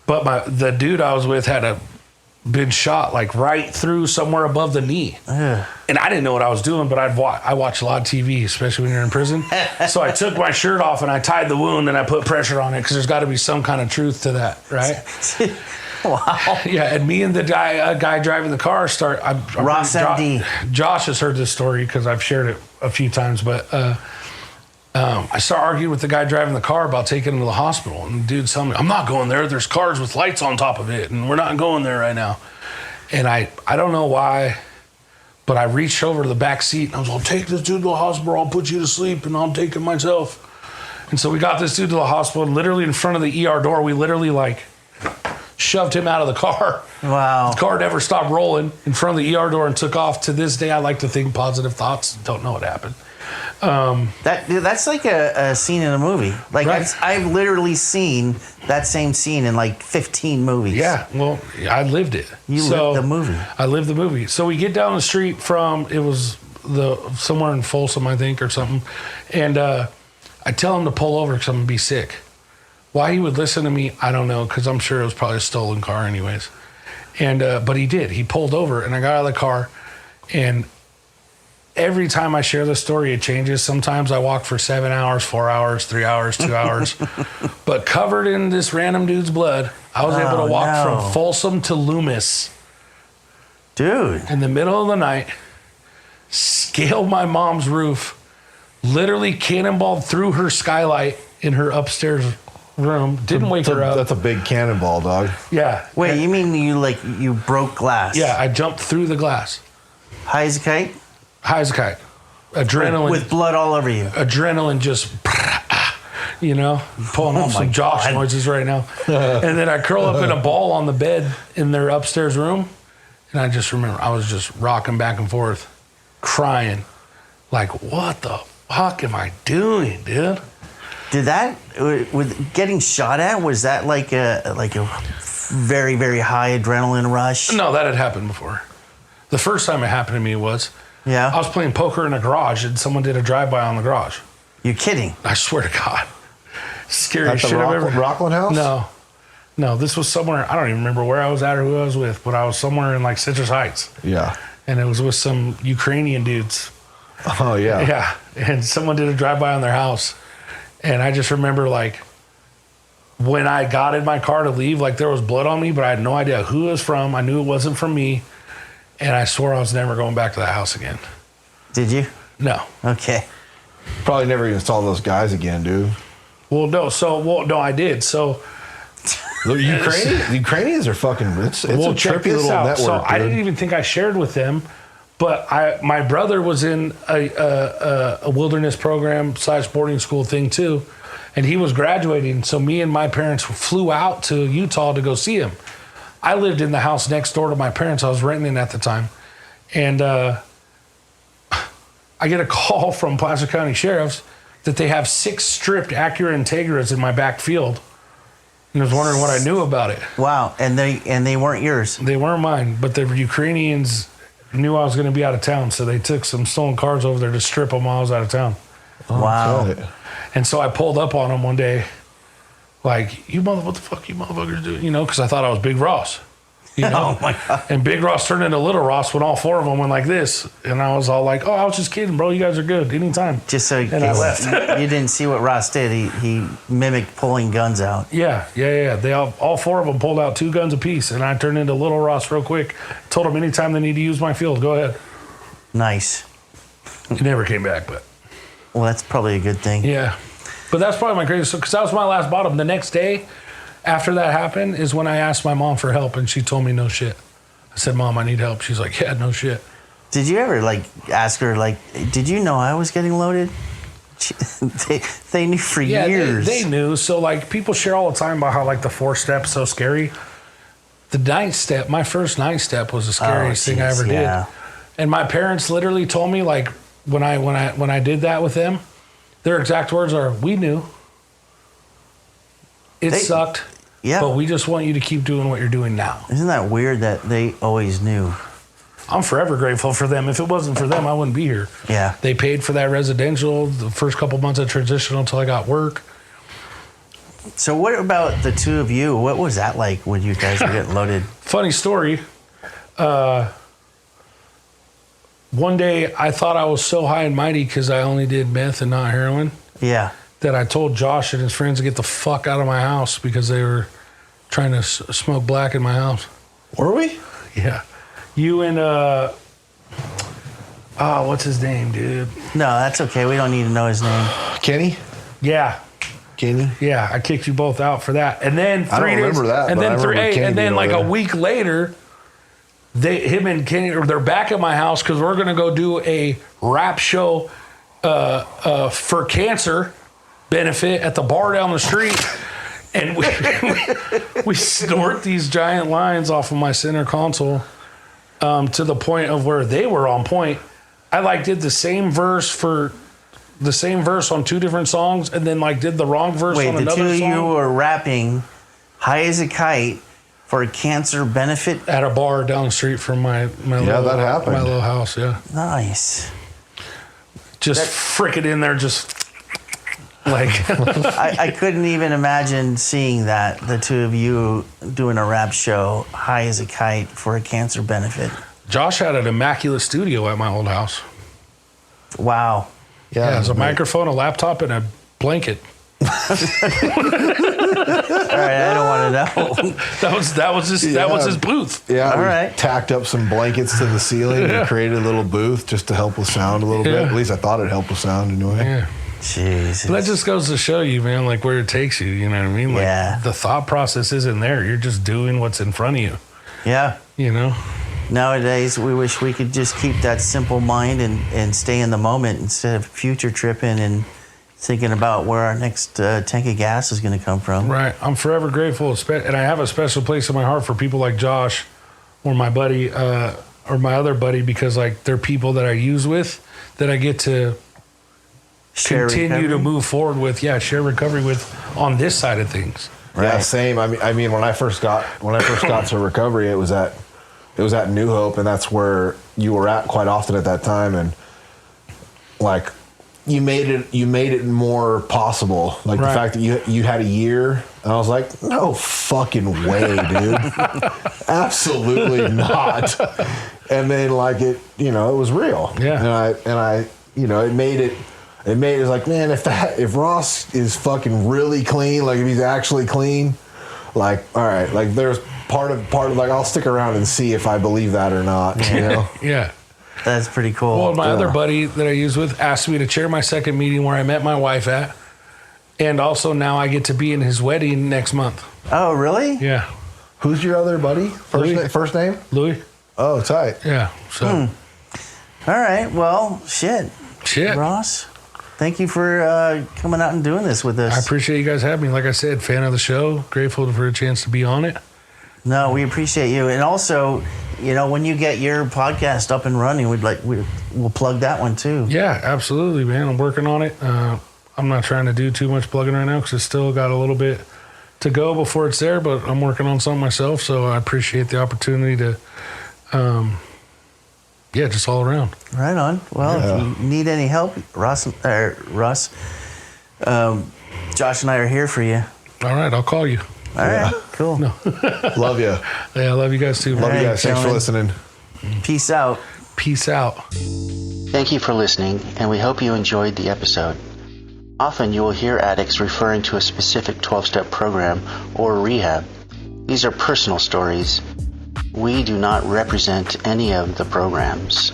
But the dude I was with had been shot like right through somewhere above the knee.
Ugh.
And I didn't know what I was doing, but I watch a lot of TV, especially when you're in prison. So I took my shirt off and I tied the wound and I put pressure on it because there's got to be some kind of truth to that, right?
Wow.
Yeah, and me and the guy driving the car
Ross MD.
Josh has heard this story because I've shared it a few times, but I start arguing with the guy driving the car about taking him to the hospital. And the dude's telling me, I'm not going there. There's cars with lights on top of it, and we're not going there right now. And I don't know why, but I reached over to the back seat, and I was like, take this dude to the hospital. I'll put you to sleep, and I'll take him myself. And so we got this dude to the hospital, and literally in front of the ER door, we literally, like, shoved him out of the car.
Wow.
The car never stopped rolling in front of the ER door and took off. To this day, I like to think positive thoughts. Don't know what happened.
That's like a scene in a movie. Like,
Right.
I've literally seen that same scene in like 15 movies.
Yeah, well, I lived it.
You lived the movie.
I lived the movie. So we get down the street from, it was somewhere in Folsom, I think, or something. And I tell him to pull over because I'm going to be sick. Why he would listen to me, I don't know, because I'm sure it was probably a stolen car anyways. And but he did. He pulled over, and I got out of the car, and every time I share this story, it changes. Sometimes I walk for 7 hours, 4 hours, 3 hours, 2 hours. But covered in this random dude's blood, I was able to walk from Folsom to Loomis.
Dude.
In the middle of the night, scaled my mom's roof, literally cannonballed through her skylight in her upstairs room. Didn't wake her up.
That's a big cannonball, dog.
Yeah.
Wait, you mean you broke glass?
Yeah, I jumped through the glass.
High as a kite?
High as a kite. Adrenaline.
With blood all over you.
Adrenaline just, you know, pulling off some Josh noises right now. And then I curl up in a ball on the bed in their upstairs room. And I just remember I was just rocking back and forth, crying. Like, what the fuck am I doing, dude?
Did that, with getting shot at, was that like a very, very high adrenaline rush?
No, that had happened before. The first time it happened to me was,
Yeah.
I was playing poker in a garage and someone did a drive-by on the garage.
You're kidding.
I swear to God. Scariest
At the
shit I've ever...
Rockland House?
No, this was somewhere, I don't even remember where I was at or who I was with, but I was somewhere in like Citrus Heights.
Yeah.
And it was with some Ukrainian dudes.
Oh, yeah.
Yeah. And someone did a drive-by on their house. And I just remember, like, when I got in my car to leave, like, there was blood on me, but I had no idea who it was from. I knew it wasn't from me. And I swore I was never going back to that house again.
Did you?
No.
Okay.
Probably never even saw those guys again, dude.
Well, no, I did. So...
The Ukrainians are fucking, it's a
check
trippy
this
little
out.
network,
So
dude.
I didn't even think I shared with them, but my brother was in a wilderness program / boarding school thing too, and he was graduating. So me and my parents flew out to Utah to go see him. I lived in the house next door to my parents. I was renting at the time, and I get a call from Placer County Sheriff's that they have 6 stripped Acura Integras in my back field. And I was wondering what I knew about it.
Wow. And they weren't yours.
They weren't mine, but the Ukrainians knew I was going to be out of town, so they took some stolen cars over there to strip them while I was out of town.
Wow.
Got it.
And so I pulled up on them one day, like, what the fuck you motherfuckers doing? You know, because I thought I was Big Ross. You know?
Oh, my God.
And Big Ross turned into Little Ross when all 4 of them went like this. And I was all like, oh, I was just kidding, bro. You guys are good. Anytime.
Just so
And I left.
you didn't see what Ross did. He mimicked pulling guns out.
Yeah. They all 4 of them pulled out 2 guns apiece, and I turned into Little Ross real quick. Told them anytime they need to use my field, go ahead.
Nice.
He never came back, but
Well, that's probably a good thing.
yeah. But that's probably my greatest, because that was my last bottom. The next day after that happened is when I asked my mom for help, and she told me no shit. I said, Mom, I need help. She's like, yeah, no shit.
Did you ever ask her did you know I was getting loaded? They knew for years.
They knew. So people share all the time about how the 4 steps so scary. The 9th step, my first 9th step was the scariest thing I ever did. And my parents literally told me when I did that with them, their exact words are, we knew. It sucked.
Yeah.
But we just want you to keep doing what you're doing now.
Isn't that weird that they always knew?
I'm forever grateful for them. If it wasn't for them, I wouldn't be here.
Yeah.
They paid for that residential the first couple months of transitional until I got work.
So what about the 2 of you? What was that like when you guys were getting loaded?
Funny story. One day I thought I was so high and mighty because I only did meth and not heroin
Yeah.
that I told Josh and his friends to get the fuck out of my house because they were trying to smoke black in my house.
Were we?
Yeah. You and Oh, what's his name, dude?
No, that's okay. We don't need to know his name.
Kenny?
Yeah.
Kenny?
Yeah, I kicked you both out for that. And then
I don't remember that,
and
but I
then
remember Kenny
and then
being
like
over
a
there.
week later, him and Kenny, they're back at my house because we're gonna go do a rap show for cancer benefit at the bar down the street. And we snort these giant lines off of my center console to the point of where they were on point. I like did the same verse on two different songs, and then like did the wrong verse
Wait,
on
the
another
two of
song.
you were rapping "High as a Kite" for a cancer benefit.
At a bar down the street from my little,
that happened.
my little house. Yeah,
Nice.
just frickin' in there, just like
I couldn't even imagine seeing that, the two of you doing a rap show, "High as a Kite" for a cancer benefit.
Josh had an immaculate studio at my old house.
Wow.
Yeah, there's a microphone, a laptop, and a blanket.
All right, I don't want to know.
That was his booth.
Yeah,
All
we
right.
tacked up some blankets to the ceiling and created a little booth just to help with sound a little bit.
Yeah.
At least I thought it'd help with sound anyway.
Yeah.
Jesus.
That just goes to show you, man, like where it takes you. You know what I mean? Like
Yeah.
the thought process isn't there. You're just doing what's in front of you.
Yeah.
You know?
Nowadays, we wish we could just keep that simple mind and stay in the moment instead of future tripping and thinking about where our next tank of gas is going to come from.
Right. I'm forever grateful, and I have a special place in my heart for people like Josh or my buddy or my other buddy, because like they're people that I use with that I get to
Share
continue to
recovery.
move forward with. Yeah, share recovery with on this side of things.
Yeah,
Right.
same. I mean, when I first got to recovery, it was at New Hope, and that's where you were at quite often at that time, and like you made it more possible. Like
Right.
the fact that you had a year, and I was like, no fucking way, dude, absolutely not. And then like it was real.
Yeah.
And I it made it. It was like, man, if Ross is fucking really clean, like if he's actually clean, like, all right, like there's part of like I'll stick around and see if I believe that or not. You know?
Yeah.
That's pretty cool.
Well, my other buddy that I use with asked me to chair my second meeting where I met my wife at. And also now I get to be in his wedding next month.
Oh, really?
Yeah.
Who's your other buddy?
Louis.
First name?
Louis?
Oh, tight.
Yeah. So,
All right. Well, shit.
shit.
Ross, thank you for coming out and doing this with us.
I appreciate you guys having me. Like I said, fan of the show. Grateful for a chance to be on it.
No, we appreciate you. And also, when you get your podcast up and running, we'll plug that one too.
Yeah, absolutely, man. I'm working on it. I'm not trying to do too much plugging right now because it's still got a little bit to go before it's there, but I'm working on something myself. So I appreciate the opportunity to, just all around.
Right on. Well,
Yeah.
if you need any help, Russ, Josh and I are here for you.
All right, I'll call you.
All right, cool.
Love you.
Yeah, I love you guys too.
Love
man.
you
right,
guys. Thanks for
gentlemen.
listening.
Peace out.
Peace out.
Thank you for listening, and we hope you enjoyed the episode. Often you will hear addicts referring to a specific 12-step program or rehab. These are personal stories. We do not represent any of the programs.